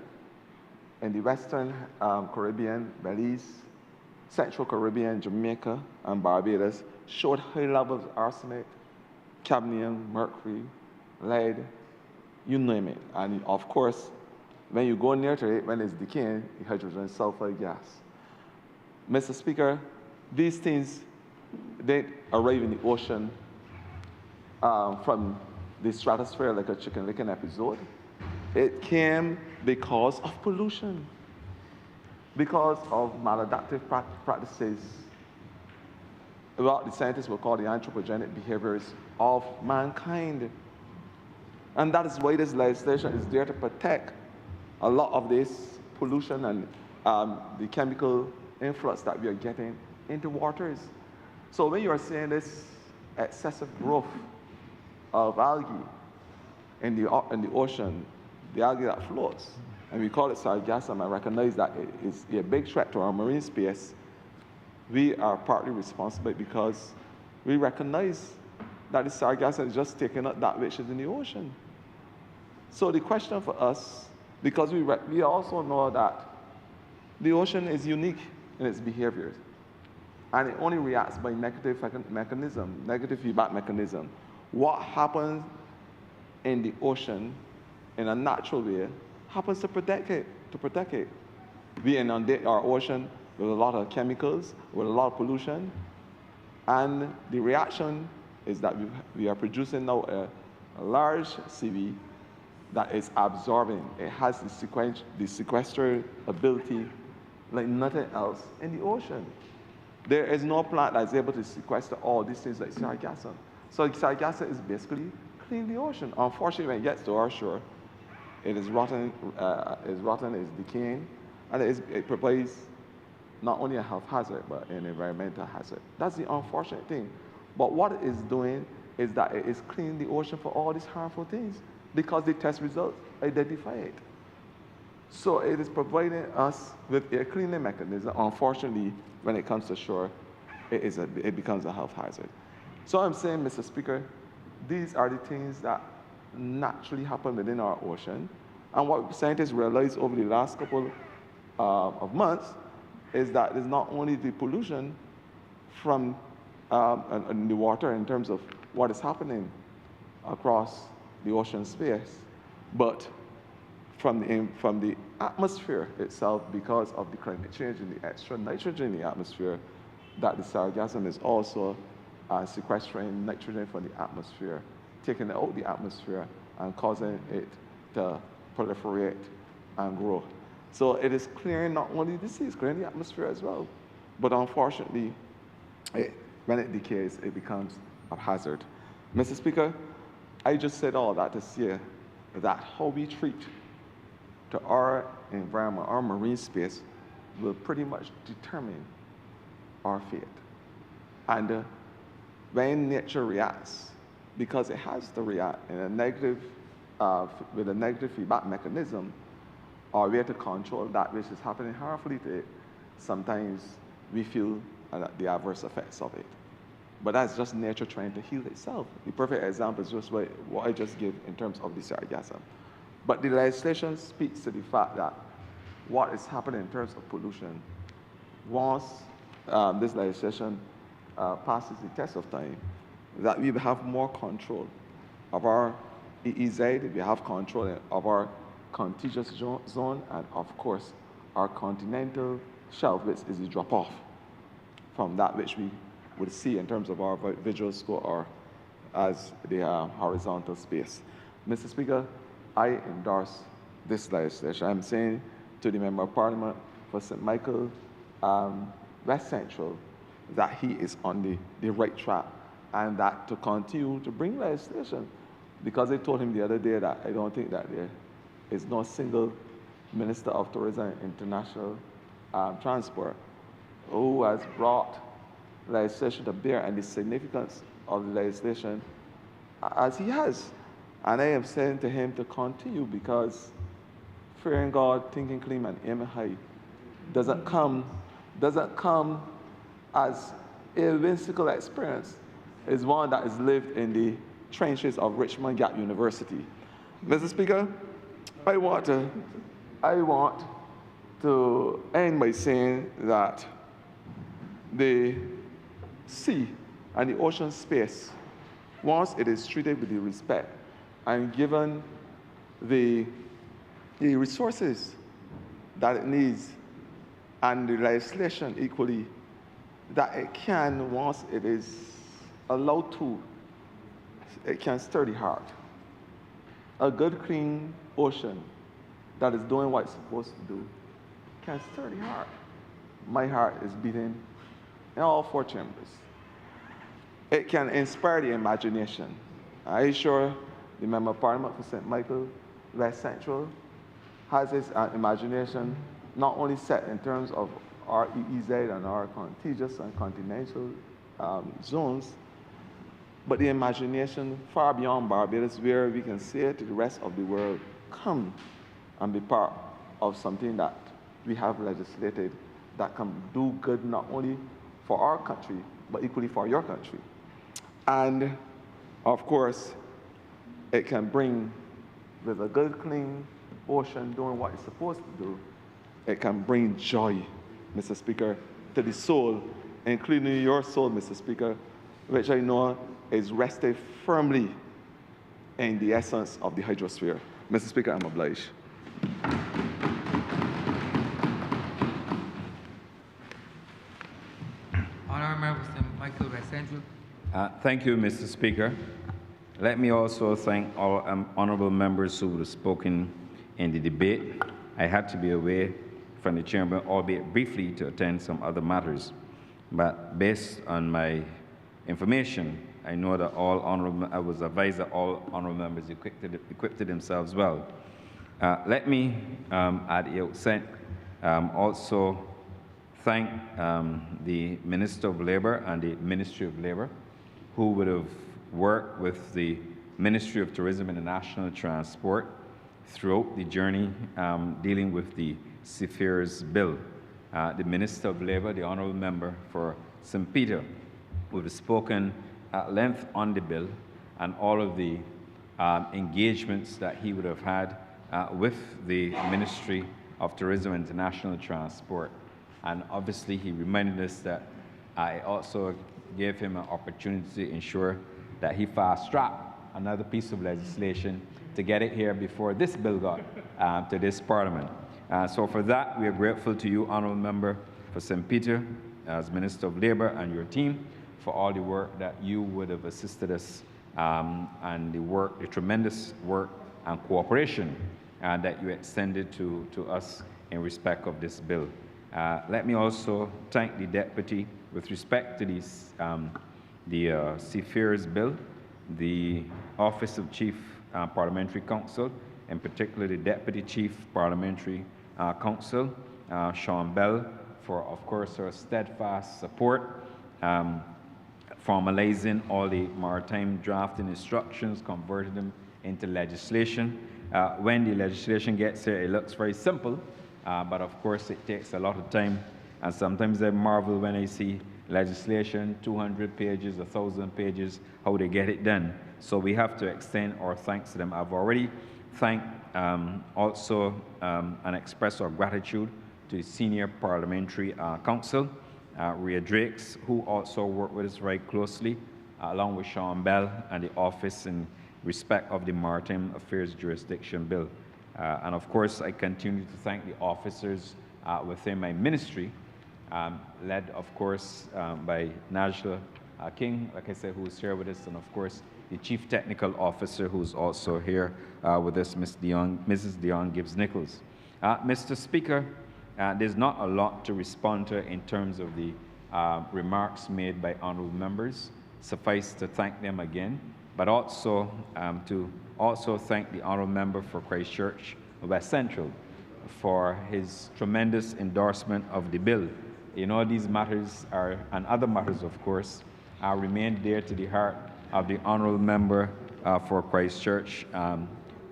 in the Western Caribbean, Belize, Central Caribbean, Jamaica, and Barbados showed high levels of arsenic, cadmium, mercury, lead, you name it. And of course, when you go near to it, when it's decaying, the hydrogen sulfide gas. Mr. Speaker, these things, they arrive in the ocean from the stratosphere like a chicken licking episode. It came because of pollution, because of maladaptive practices, what the scientists will call the anthropogenic behaviors of mankind. And that is why this legislation is there to protect a lot of this pollution and the chemical influx that we are getting into waters. So when you are seeing this excessive growth of algae in the ocean, the algae that floats, and we call it sargassum, I recognize that it is a big threat to our marine space. We are partly responsible because we recognize that the sargassum is just taking up that which is in the ocean. So the question for us, because we also know that the ocean is unique in its behaviors. and it only reacts by negative feedback mechanism. What happens in the ocean in a natural way happens to protect it. We inundate our ocean with a lot of chemicals, with a lot of pollution, and the reaction is that we are producing now a large seaweed that is absorbing. It has the sequester ability like nothing else in the ocean. There is no plant that is able to sequester all these things like sargassum. So sargassum is basically clean the ocean. Unfortunately, when it gets to our shore, it is rotten, it's decaying, and it provides not only a health hazard, but an environmental hazard. That's the unfortunate thing. But what it is doing is that it is cleaning the ocean for all these harmful things because the test results identify it. So it is providing us with a cleaning mechanism. Unfortunately, when it comes to shore, it becomes a health hazard. So I'm saying, Mr. Speaker, these are the things that naturally happen within our ocean. And what scientists realized over the last couple of months is that it's not only the pollution from in the water in terms of what is happening across the ocean space, but from the atmosphere itself, because of the climate change and the extra nitrogen in the atmosphere, that the sargassum is also sequestering nitrogen from the atmosphere, taking it out of the atmosphere and causing it to proliferate and grow. So it is clearing not only the sea, it's clearing the atmosphere as well. But unfortunately, when it decays, it becomes a hazard. Mr. Speaker, I just said all that to say that how we treat to our environment, our marine space, will pretty much determine our fate. And when nature reacts, because it has to react in a negative, with a negative feedback mechanism, or way to control that which is happening harmfully to it, sometimes we feel the adverse effects of it. But that's just nature trying to heal itself. The perfect example is just what I just gave in terms of the sargassum. But the legislation speaks to the fact that what is happening in terms of pollution, once this legislation passes the test of time, that we will have more control of our EEZ, we have control of our contiguous zone, and of course, our continental shelf, which is the drop-off from that which we would see in terms of our visual score or as the horizontal space. Mr. Speaker, I endorse this legislation. I'm saying to the Member of Parliament for St. Michael, West Central, that he is on the right track and that to continue to bring legislation, because I told him the other day that I don't think that there is no single Minister of Tourism and International Transport who has brought legislation to bear and the significance of the legislation as he has. And I am saying to him to continue, because fearing God, thinking clean, and aiming high doesn't come as a whimsical experience. It's one that is lived in the trenches of Richmond Gap University. Mr. Speaker, I want to end by saying that the sea and the ocean space, once it is treated with the respect and given the resources that it needs and the legislation equally, that it can, once it is allowed to, it can stir the heart. A good, clean ocean that is doing what it's supposed to do can stir the heart. My heart is beating in all four chambers. It can inspire the imagination. I assure the Member of Parliament for St. Michael, West Central, has his imagination not only set in terms of our EEZ and our contiguous and continental zones, but the imagination far beyond Barbados, where we can say to the rest of the world, come and be part of something that we have legislated that can do good not only for our country, but equally for your country. And of course, it can bring, with a good, clean ocean doing what it's supposed to do, it can bring joy, Mr. Speaker, to the soul including your soul, Mr. Speaker, which I know is rested firmly in the essence of the hydrosphere. Mr. Speaker, I'm obliged. Honourable Michael West Central. Thank you, Mr. Speaker. Let me also thank all honourable members who have spoken in the debate. I had to be away from the chamber, albeit briefly, to attend some other matters. But based on my information, I know that I was advised that all honourable members equipped themselves well. Let me, at the outset, also thank the Minister of Labour and the Ministry of Labour, who would have worked with the Ministry of Tourism and International Transport throughout the journey dealing with the Seafarers bill. The Minister of Labour, the Honourable Member for St. Peter, would have spoken at length on the bill and all of the engagements that he would have had with the Ministry of Tourism and International Transport. And obviously, he reminded us that I also gave him an opportunity to ensure that he fast-tracked another piece of legislation to get it here before this bill got to this Parliament. So for that, we are grateful to you, Honourable Member for St. Peter, as Minister of Labour, and your team for all the work that you would have assisted us and the tremendous work and cooperation that you extended to us in respect of this bill. Let me also thank the Deputy with respect to the Seafarers bill, the Office of Chief Parliamentary Counsel, in particular the Deputy Chief Parliamentary Counsel, Sean Bell, for, of course, her steadfast support, formalizing all the maritime drafting instructions, converting them into legislation. When the legislation gets here, it looks very simple, but of course it takes a lot of time, and sometimes I marvel when I see legislation, 200 pages, 1,000 pages, how they get it done. So we have to extend our thanks to them. I've already thanked also and express our gratitude to the Senior Parliamentary Counsel, Rhea Drakes, who also worked with us very closely, along with Sean Bell and the office in respect of the Maritime Affairs Jurisdiction Bill. And of course, I continue to thank the officers within my ministry, led, of course, by Najla King, like I said, who is here with us, and of course, the Chief Technical Officer, who's also here with us, Mrs. Dion Gibbs-Nichols. Mr. Speaker, there's not a lot to respond to in terms of the remarks made by honourable members. Suffice to thank them again, but also to thank the honourable member for Christchurch West Central for his tremendous endorsement of the bill. You know, these matters are, and other matters, of course, remain dear to the heart of the honourable member for Christchurch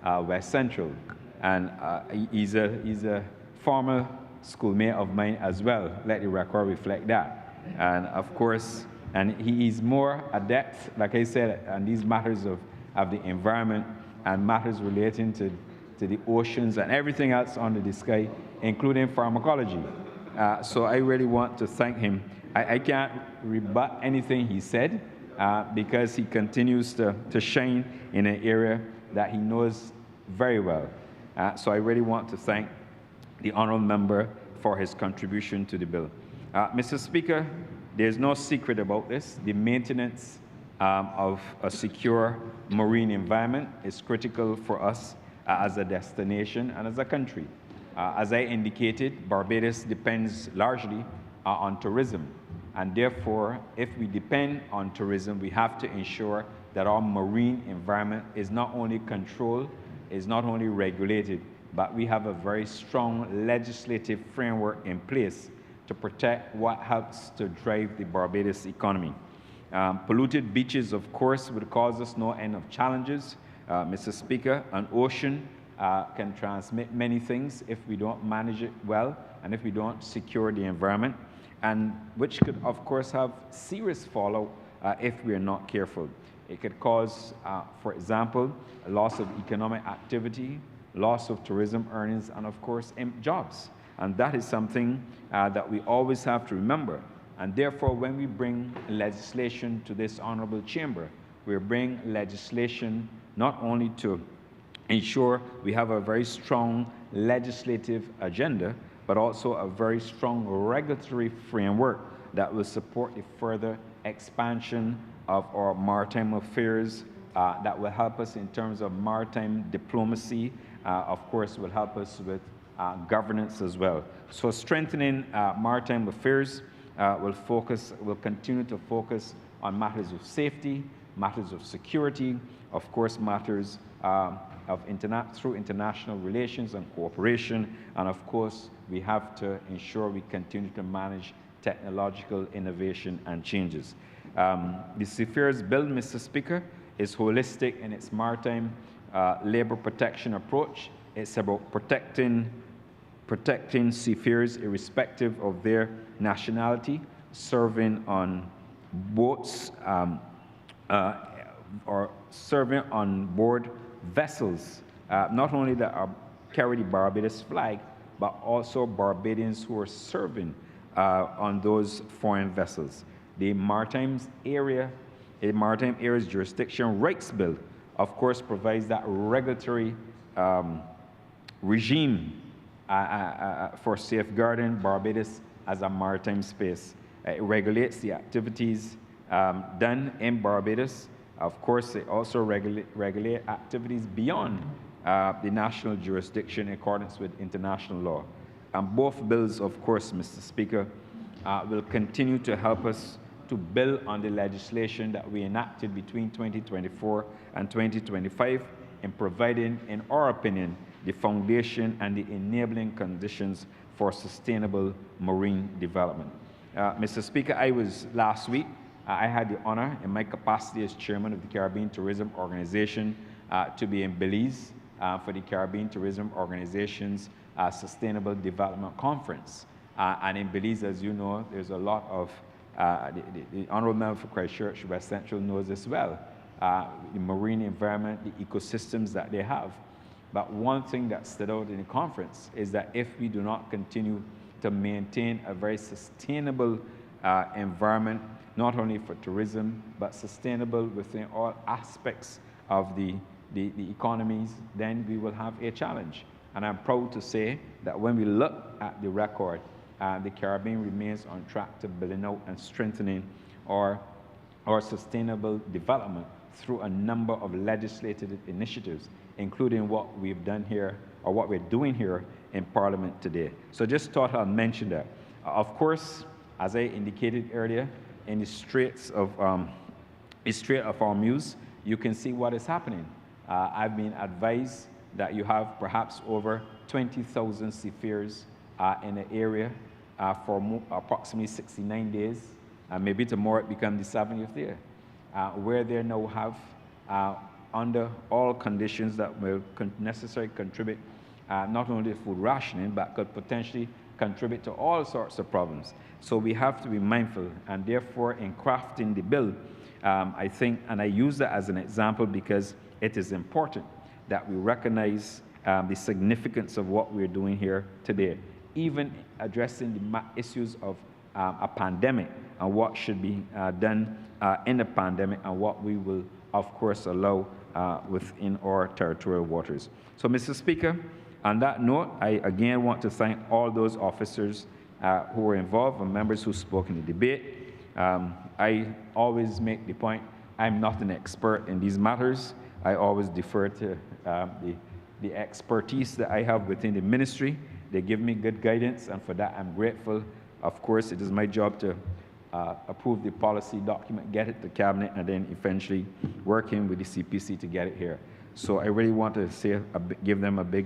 West Central, and he's a former schoolmate of mine as well. Let the record reflect that. And of course, and he is more adept, like I said, on these matters of the environment and matters relating to the oceans and everything else under the sky, including pharmacology. So I really want to thank him. I can't rebut anything he said because he continues to shine in an area that he knows very well. So I really want to thank the honourable member for his contribution to the bill. Mr. Speaker, there's no secret about this. The maintenance of a secure marine environment is critical for us as a destination and as a country. As I indicated, Barbados depends largely on tourism. And therefore, if we depend on tourism, we have to ensure that our marine environment is not only controlled, is not only regulated, but we have a very strong legislative framework in place to protect what helps to drive the Barbados economy. Polluted beaches, of course, would cause us no end of challenges. Mr. Speaker, an ocean can transmit many things if we don't manage it well and if we don't secure the environment, and which could, of course, have serious fallout if we are not careful. It could cause, for example, a loss of economic activity, loss of tourism earnings, and of course, jobs. And that is something that we always have to remember. And therefore, when we bring legislation to this honorable chamber, we bring legislation not only to ensure we have a very strong legislative agenda, but also a very strong regulatory framework that will support the further expansion of our maritime affairs, that will help us in terms of maritime diplomacy, of course will help us with governance as well. So strengthening maritime affairs will continue to focus on matters of safety, matters of security, of course matters through international relations and cooperation, and of course we have to ensure we continue to manage technological innovation and changes. The Seafarers Bill, Mr. Speaker, is holistic in its maritime labor protection approach. It's about protecting seafarers irrespective of their nationality, serving on boats or serving on board vessels, not only that carry the Barbados flag, but also Barbadians who are serving on those foreign vessels. The Maritime Areas Jurisdiction Rights Bill, of course, provides that regulatory regime for safeguarding Barbados as a maritime space. It regulates the activities done in Barbados. Of course, it also regulate activities beyond the national jurisdiction in accordance with international law. And both bills, of course, Mr. Speaker, will continue to help us to build on the legislation that we enacted between 2024 and 2025 in providing, in our opinion, the foundation and the enabling conditions for sustainable marine development. Mr. Speaker, last week, I had the honor in my capacity as chairman of the Caribbean Tourism Organization to be in Belize for the Caribbean Tourism Organization's Sustainable Development Conference. And in Belize, as you know, there's a lot of, the Honourable Member for Christchurch West Central knows as well, the marine environment, the ecosystems that they have. But one thing that stood out in the conference is that if we do not continue to maintain a very sustainable environment, not only for tourism, but sustainable within all aspects of the economies, then we will have a challenge. And I'm proud to say that when we look at the record, the Caribbean remains on track to building out and strengthening our sustainable development through a number of legislative initiatives, including what we've done here, or what we're doing here in Parliament today. So just thought I'd mention that. Of course, as I indicated earlier, in the Strait of Hormuz, you can see what is happening. I've been advised that you have perhaps over 20,000 seafarers in the area for approximately 69 days, and maybe tomorrow it becomes the 70th day, where they now have, under all conditions that will necessarily contribute not only to food rationing, but could potentially contribute to all sorts of problems. So we have to be mindful, and therefore in crafting the bill, I think, and I use that as an example because it is important that we recognize the significance of what we're doing here today, even addressing the issues of a pandemic and what should be done in the pandemic and what we will, of course, allow within our territorial waters. So, Mr. Speaker, on that note, I again want to thank all those officers who were involved and members who spoke in the debate. I always make the point, I'm not an expert in these matters. I always defer to the expertise that I have within the ministry. They give me good guidance, and for that I'm grateful. Of course, it is my job to approve the policy document, get it to Cabinet, and then eventually working with the CPC to get it here. So I really want to say, give them a big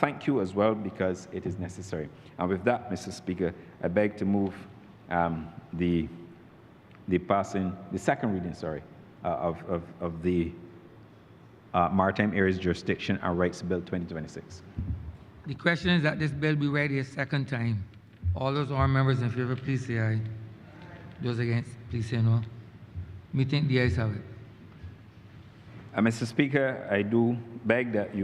thank you as well, because it is necessary. And with that, Mr. Speaker, I beg to move the second reading, of the Maritime Areas Jurisdiction and Rights Bill 2026. The question is that this bill be read a second time. All those honourable members in favor, please say aye. Those against, please say no. Me think the ayes have it. Mr. Speaker, I do beg that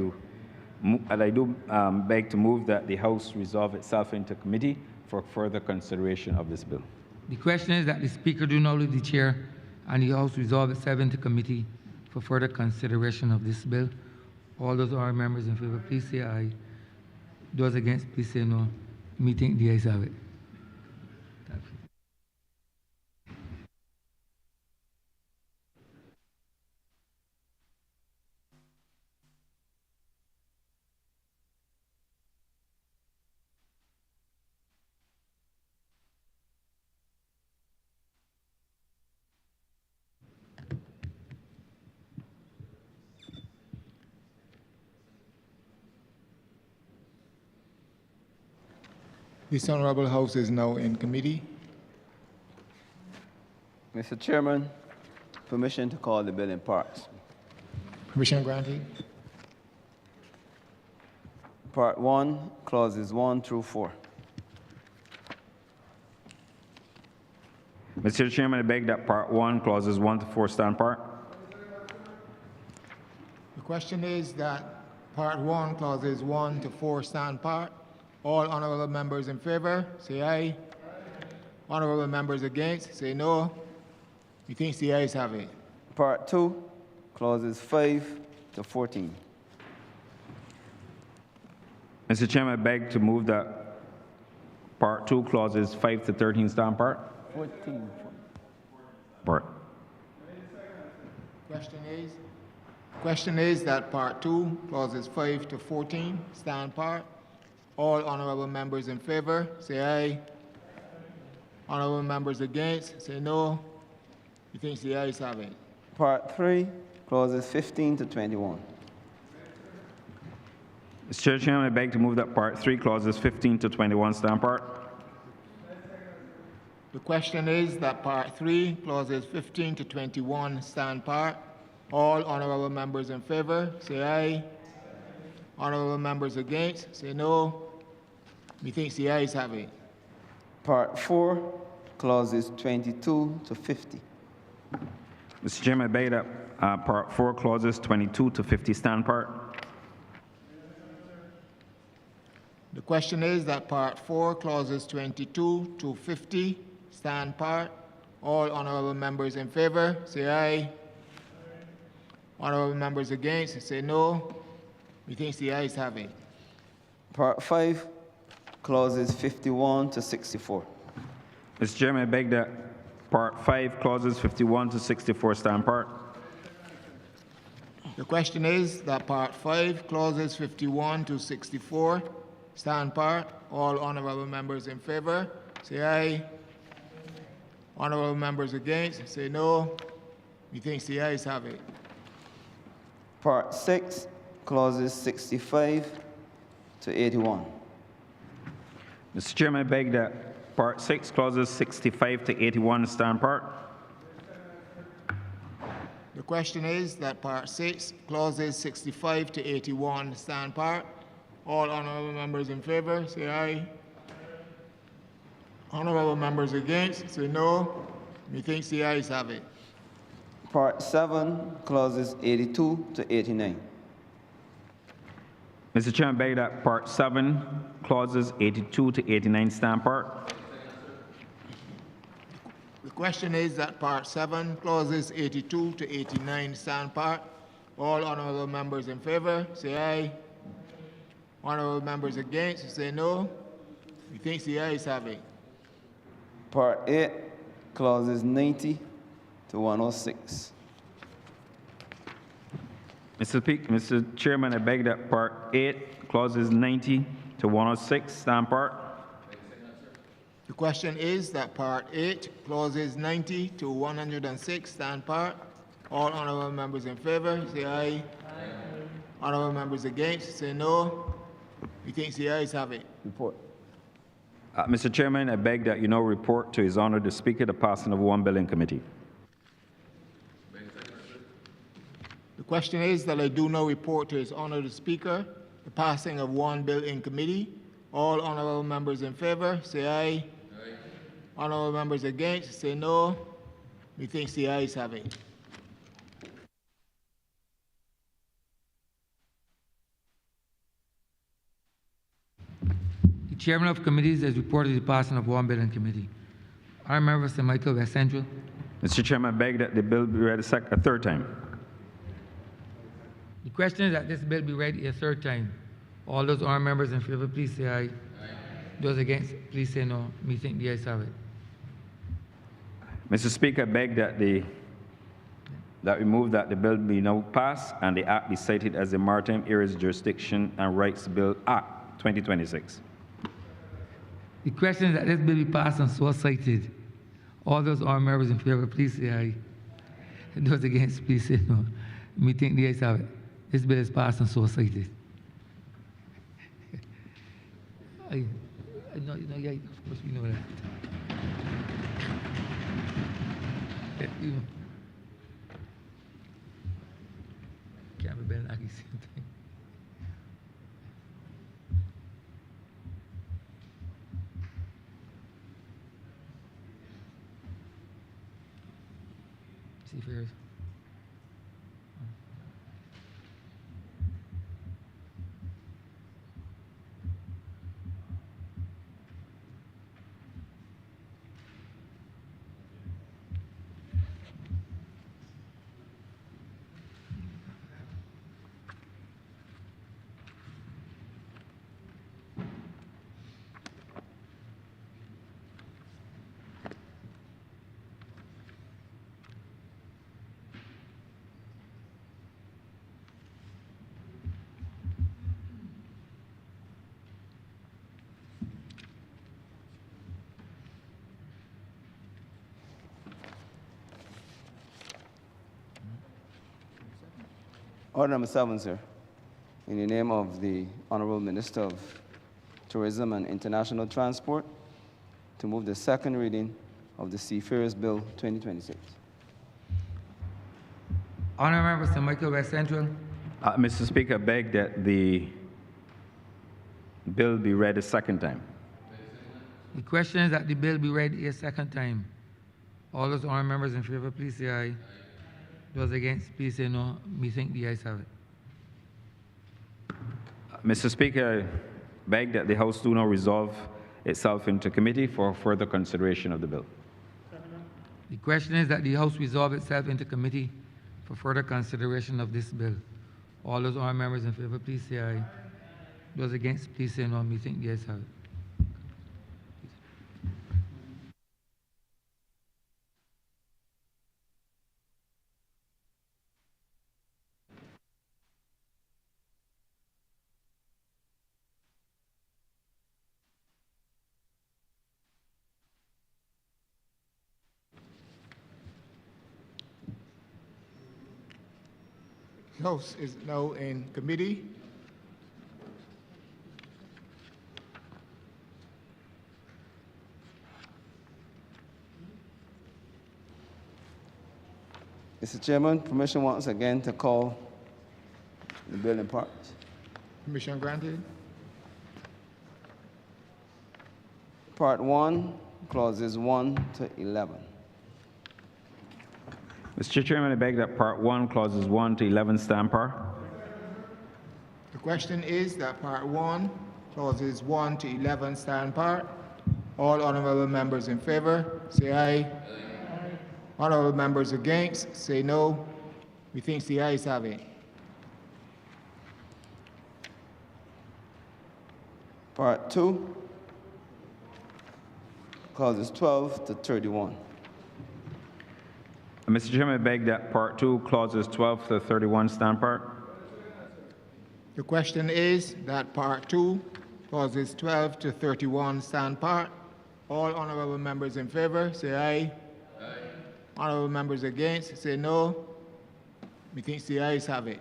beg to move that the House resolve itself into committee for further consideration of this bill. The question is that the Speaker do not leave the chair and the House resolve itself into committee for further consideration of this bill. All those who are members in favor, please say aye. Those against, please say no. Meeting, the ayes have it. This Honourable House is now in committee. Mr. Chairman, permission to call the bill in parts. Permission granted. Part 1, clauses 1 through 4. Mr. Chairman, I beg that Part 1, clauses 1 to 4 stand part. The question is that Part 1, clauses 1 to 4 stand part. All honourable members in favour, say aye. Honourable members against, say no. Methinks the ayes have it. Part 2, clauses 5 to 14. Mr. Chairman, I beg to move that Part 2, clauses 5 to 13 stand part. 14. Part. Question is that Part 2, clauses 5 to 14 stand part. All honourable members in favour, say aye. Honourable members against, say no. Methinks the ayes have it. Part 3, clauses 15 to 21. Mr. Chairman, I beg to move that Part 3, clauses 15 to 21 stand part. The question is that Part 3, clauses 15 to 21 stand part. All honourable members in favour, say aye. Honourable members against, say no. Methinks the ayes have it. Part 4, clauses 22 to 50. Mr. Chairman, I beg that Part 4, clauses 22 to 50 stand part. The question is that Part 4, clauses 22 to 50 stand part. All honourable members in favour, say aye. Honourable members against, say no. Methinks the ayes have it. Part 5, clauses 51 to 64. Mr. Chairman, I beg that Part 5, clauses 51 to 64 stand part. The question is that Part 5, clauses 51 to 64 stand part. All honourable members in favour, say aye. Honourable members against, say no. Methinks the ayes have it. Part 6, clauses 65 to 81. Mr. Chairman, I beg that Part 6, clauses 65 to 81 stand part. The question is that Part 6, clauses 65 to 81 stand part. All honourable members in favour, say aye. Honourable members against, say no. Methinks the ayes have it. Part 7, clauses 82 to 89. Mr. Chairman, I beg that Part 7, clauses 82 to 89 stand part. The question is that Part 7, clauses 82 to 89 stand part. All honourable members in favour, say aye. Honourable members against, say no. Methinks the ayes have it. Part 8, clauses 90 to 106. Mr. Chairman, I beg that Part 8, clauses 90 to 106 stand part. The question is that Part 8, clauses 90 to 106 stand part. All honourable members in favour, say aye. Honourable members against, say no. Methinks the ayes have it. Report. Mr. Chairman, I beg that you now report to His Honour the Speaker the passing of one bill in committee. The question is that I do now report to His Honour the Speaker the passing of one bill in committee. All honourable members in favour, say aye. Honourable members against, say no. Methinks the ayes have it. The chairman of committees has reported the passing of one bill in committee. Honourable Member St. Michael West Central. Mr. Chairman, I beg that the bill be read a third time. The question is that this bill be read a third time. All those honourable members in favour, please say aye. Those against, please say no. Me think the ayes have it. Mr. Speaker, I beg that we move that the bill be now passed and the act be cited as the Maritime Areas Jurisdiction and Rights Bill Act 2026. The question is that this bill be passed and so cited. All those honourable members in favour, please say aye. Those against, please say no. Me think the ayes have it. This bill is passed and so cited. I know, yeah, of course we know that. You know. Can't be better than the same thing. Seafarers. Order number 7, sir. In the name of the Honourable Minister of Tourism and International Transport, to move the second reading of the Seafarers Bill 2026. Honourable Member St. Michael West Central. Mr. Speaker, I beg that the bill be read a second time. The question is that the bill be read a second time. All those honourable members in favour, please say aye. Those against, please say no. Me think the ayes have it. Mr. Speaker, I beg that the House do not resolve itself into committee for further consideration of the bill. The question is that the House resolve itself into committee for further consideration of this bill. All those honourable members in favour, please say aye. Those against, please say no. Me think the ayes have it. The House is now in committee. Mr. Chairman, permission once again to call the bill in part. Permission granted. Part 1, clauses 1 to 11. Mr. Chairman, I beg that Part 1, clauses 1 to 11 stand par. The question is that Part 1, clauses 1 to 11 stand part. All honourable members in favour, say aye. Honourable members against, say no. Methinks the ayes have it. Part 2, clauses 12 to 31. Mr. Chairman, I beg that Part 2, clauses 12 to 31 stand part. The question is that Part 2, clauses 12 to 31 stand part. All honourable members in favour, say aye. Honourable members against, say no. Methinks the ayes have it.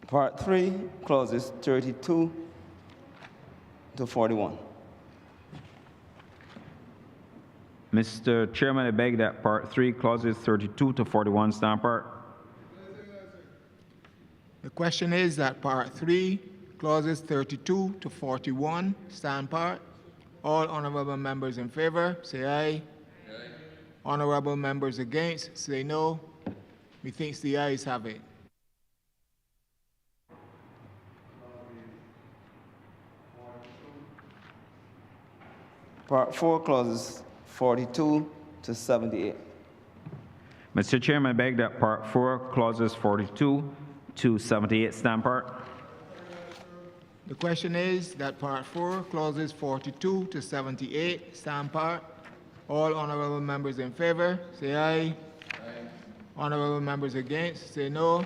Part 3, clauses 32 to 41. Mr. Chairman, I beg that Part 3, clauses 32 to 41 stand part. The question is that Part 3, clauses 32 to 41 stand part. All honourable members in favour, say aye. Honourable members against, say no. Methinks the ayes have it. Part 4, clauses 42 to 78. Mr. Chairman, I beg that Part 4, clauses 42 to 78 stand part. The question is that Part 4, clauses 42 to 78 stand part. All honourable members in favour, say aye. Honourable members against, say no.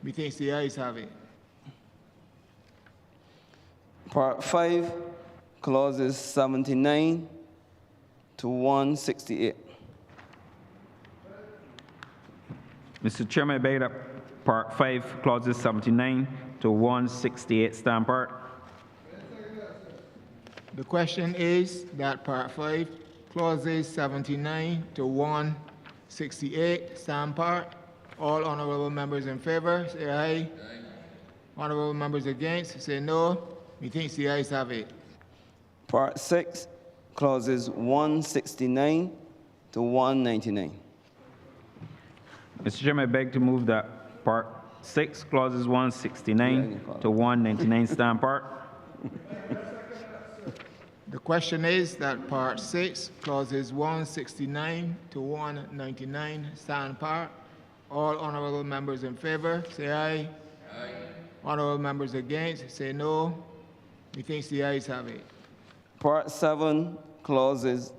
Methinks the ayes have it. Part 5, clauses 79 to 168. Mr. Chairman, I beg that Part 5, clauses 79 to 168 stand part. The question is that Part 5, clauses 79 to 168 stand part. All honourable members in favour, say aye. Honourable members against, say no. Methinks the ayes have it. Part 6, clauses 169 to 199. Mr. Chairman, I beg to move that Part 6, clauses 169 to 199 stand part. The question is that Part 6, clauses 169 to 199 stand part. All honourable members in favour, say aye. Honourable members against, say no. Methinks the ayes have it. Part 7, clauses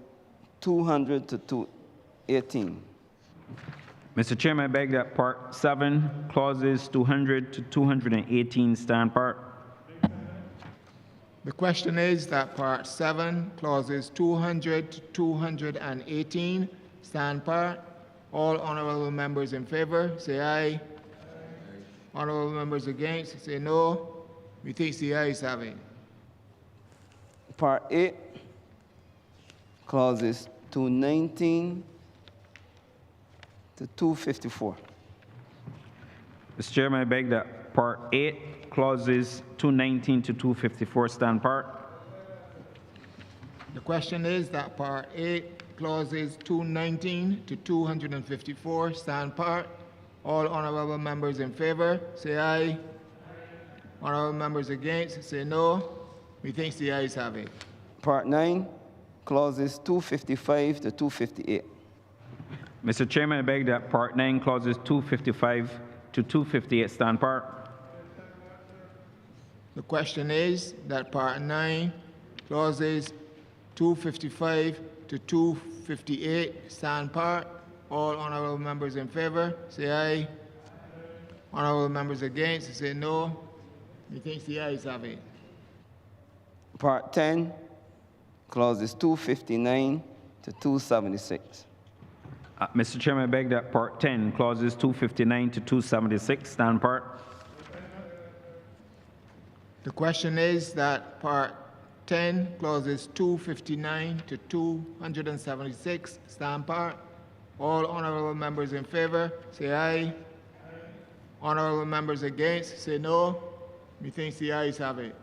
200 to 218. Mr. Chairman, I beg that Part 7, clauses 200 to 218 stand part. The question is that Part 7, clauses 200 to 218 stand part. All honourable members in favour, say aye. Honourable members against, say no. Methinks the ayes have it. Part 8, clauses 219 to 254. Mr. Chairman, I beg that Part 8, clauses 219 to 254 stand part. The question is that Part 8, clauses 219 to 254 stand part. All honourable members in favour, say aye. Honourable members against, say no. Methinks the ayes have it. Part 9, clauses 255 to 258. Mr. Chairman, I beg that Part 9, clauses 255 to 258 stand part. The question is that Part 9, clauses 255 to 258 stand part. All honourable members in favour, say aye. Honourable members against, say no. Methinks the ayes have it. Part 10, clauses 259 to 276. Mr. Chairman, I beg that Part 10, clauses 259 to 276 stand part. The question is that Part 10, clauses 259 to 276 stand part. All honourable members in favour, say aye. Honourable members against, say no. Methinks the ayes have it.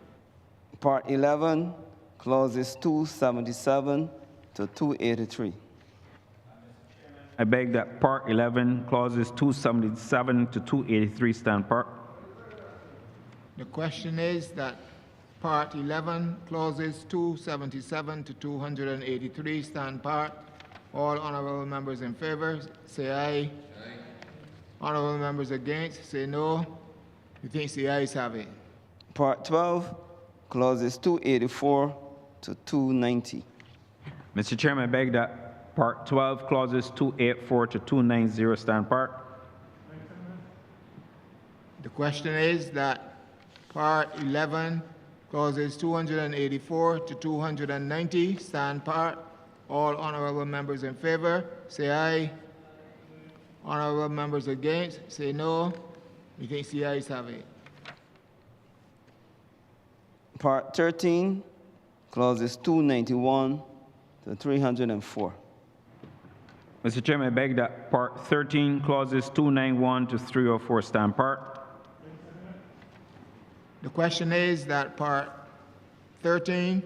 Part 11, clauses 277 to 283. I beg that Part 11, clauses 277 to 283 stand part. The question is that Part 11, clauses 277 to 283 stand part. All honourable members in favour, say aye. Honourable members against, say no. Methinks the ayes have it. Part 12, clauses 284 to 290. Mr. Chairman, I beg that Part 12, clauses 284 to 290 stand part. The question is that Part 11, clauses 284 to 290 stand part. All honourable members in favour, say aye. Honourable members against, say no. Methinks the ayes have it. Part 13, clauses 291 to 304. Mr. Chairman, I beg that Part 13, clauses 291 to 304 stand part. The question is that Part 13,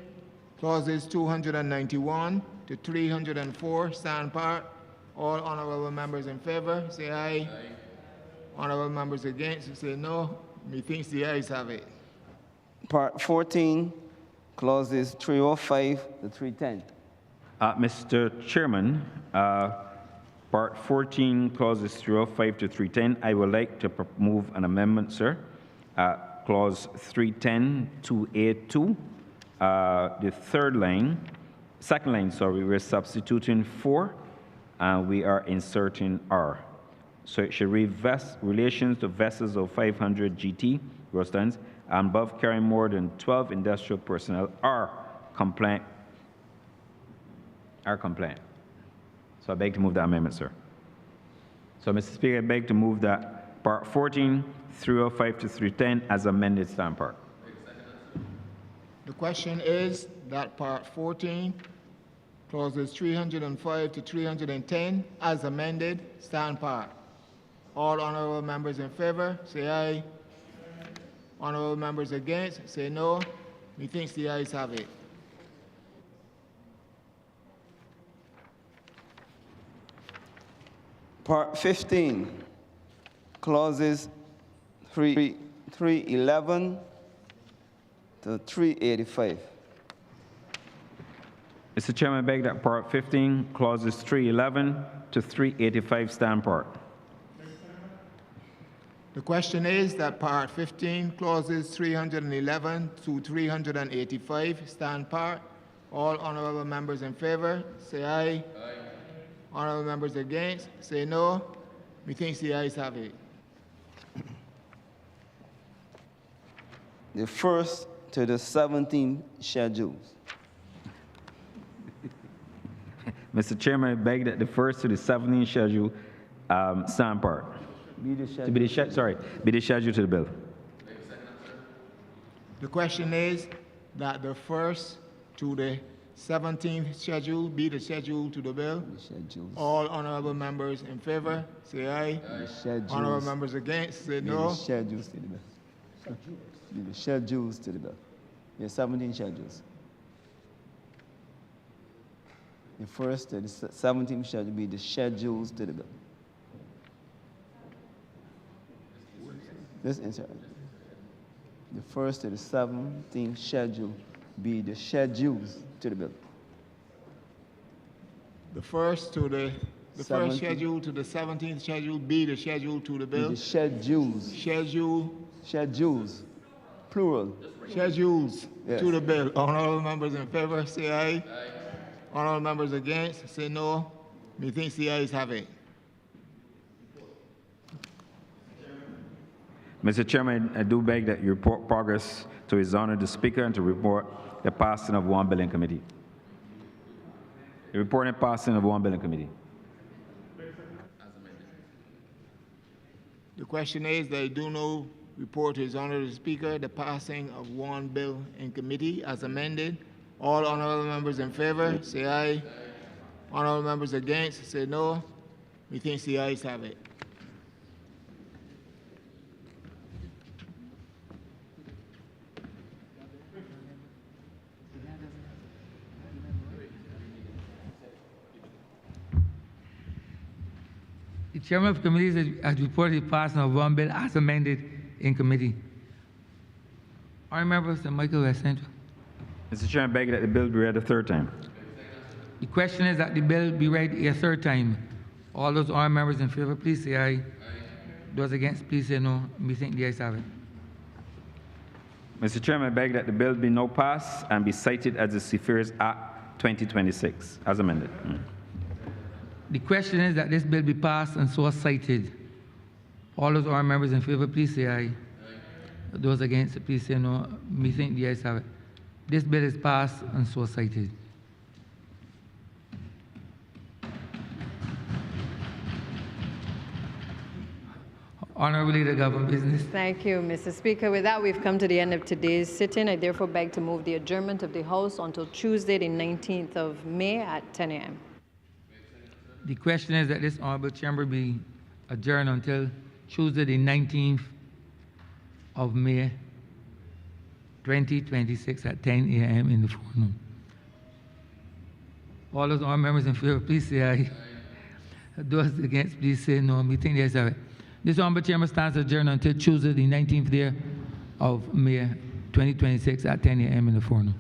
clauses 291 to 304 stand part. All honourable members in favour, say aye. Honourable members against, say no. Methinks the ayes have it. Part 14, clauses 305 to 310. Mr. Chairman, Part 14, clauses 305 to 310, I would like to move an amendment, sir. Clause 310 to A2, the second line, we're substituting for, and we are inserting R. So it should read relations to vessels of 500 GT, gross tons, and above carrying more than 12 industrial personnel are compliant. So I beg to move that amendment, sir. So, Mr. Speaker, I beg to move that Part 14, 305 to 310 as amended stand part. The question is that Part 14, clauses 305 to 310 as amended stand part. All honourable members in favour, say aye. Honourable members against, say no. Methinks the ayes have it. Part 15, clauses 311 to 385. Mr. Chairman, I beg that Part 15, clauses 311 to 385 stand part. The question is that Part 15, clauses 311 to 385 stand part. All honourable members in favour, say aye. Aye. Honourable members against, say no. Methinks the ayes have it. The first to the 17th schedules. Mr. Chairman, I beg that the first to the 17th schedule stand part. Be the schedule to the bill. The question is that the first to the 17th schedule be the schedule to the bill. All honourable members in favour, say aye. Honourable members against, say no. The schedules to the bill. Be the schedules to the bill. There are 17 schedules. The first to the 17th schedule be the schedules to the bill. This insert. The first to the 17th schedule be the schedules to the bill. The first to the first schedule to the 17th schedule be the schedule to the bill. The schedules. Schedules. Plural. Schedules Yes. to the bill. Honourable members in favour, say aye. Aye. Honourable members against, say no. Methinks the ayes have it. Mr. Chairman, I do beg that you report progress to His Honour the Speaker and to report the passing of one bill in committee. The reporting passing of one bill in committee. The question is that I do know report to His Honour the Speaker the passing of one bill in committee as amended. All honourable members in favour, say aye. Aye. Honourable members against, say no. Methinks the ayes have it. The chairman of committees has reported the passing of one bill as amended in committee. Honourable member, Mr. Michael West Central. Mr. Chairman, I beg that the bill be read a third time. The question is that the bill be read a third time. All those honourable members in favour, please say aye. Aye. Those against, please say no. Methinks the ayes have it. Mr. Chairman, I beg that the bill be now passed and be cited as the Seafarers Act 2026 as amended. The question is that this bill be passed and so cited. All those honourable members in favour, please say aye. Aye. Those against, please say no. Methinks the ayes have it. This bill is passed and so cited. Honourable Leader, Government Business. Thank you, Mr. Speaker. With that, we've come to the end of today's sitting. I therefore beg to move the adjournment of the House until Tuesday, the 19th of May at 10 a.m. The question is that this honourable chamber be adjourned until Tuesday, the 19th of May, 2026 at 10 a.m. in the forenoon. All those honourable members in favour, please say aye. Aye. Those against, please say no. Meeting the ayes have it. This honourable chamber stands adjourned until Tuesday, the 19th day of May, 2026 at 10 a.m. in the forenoon.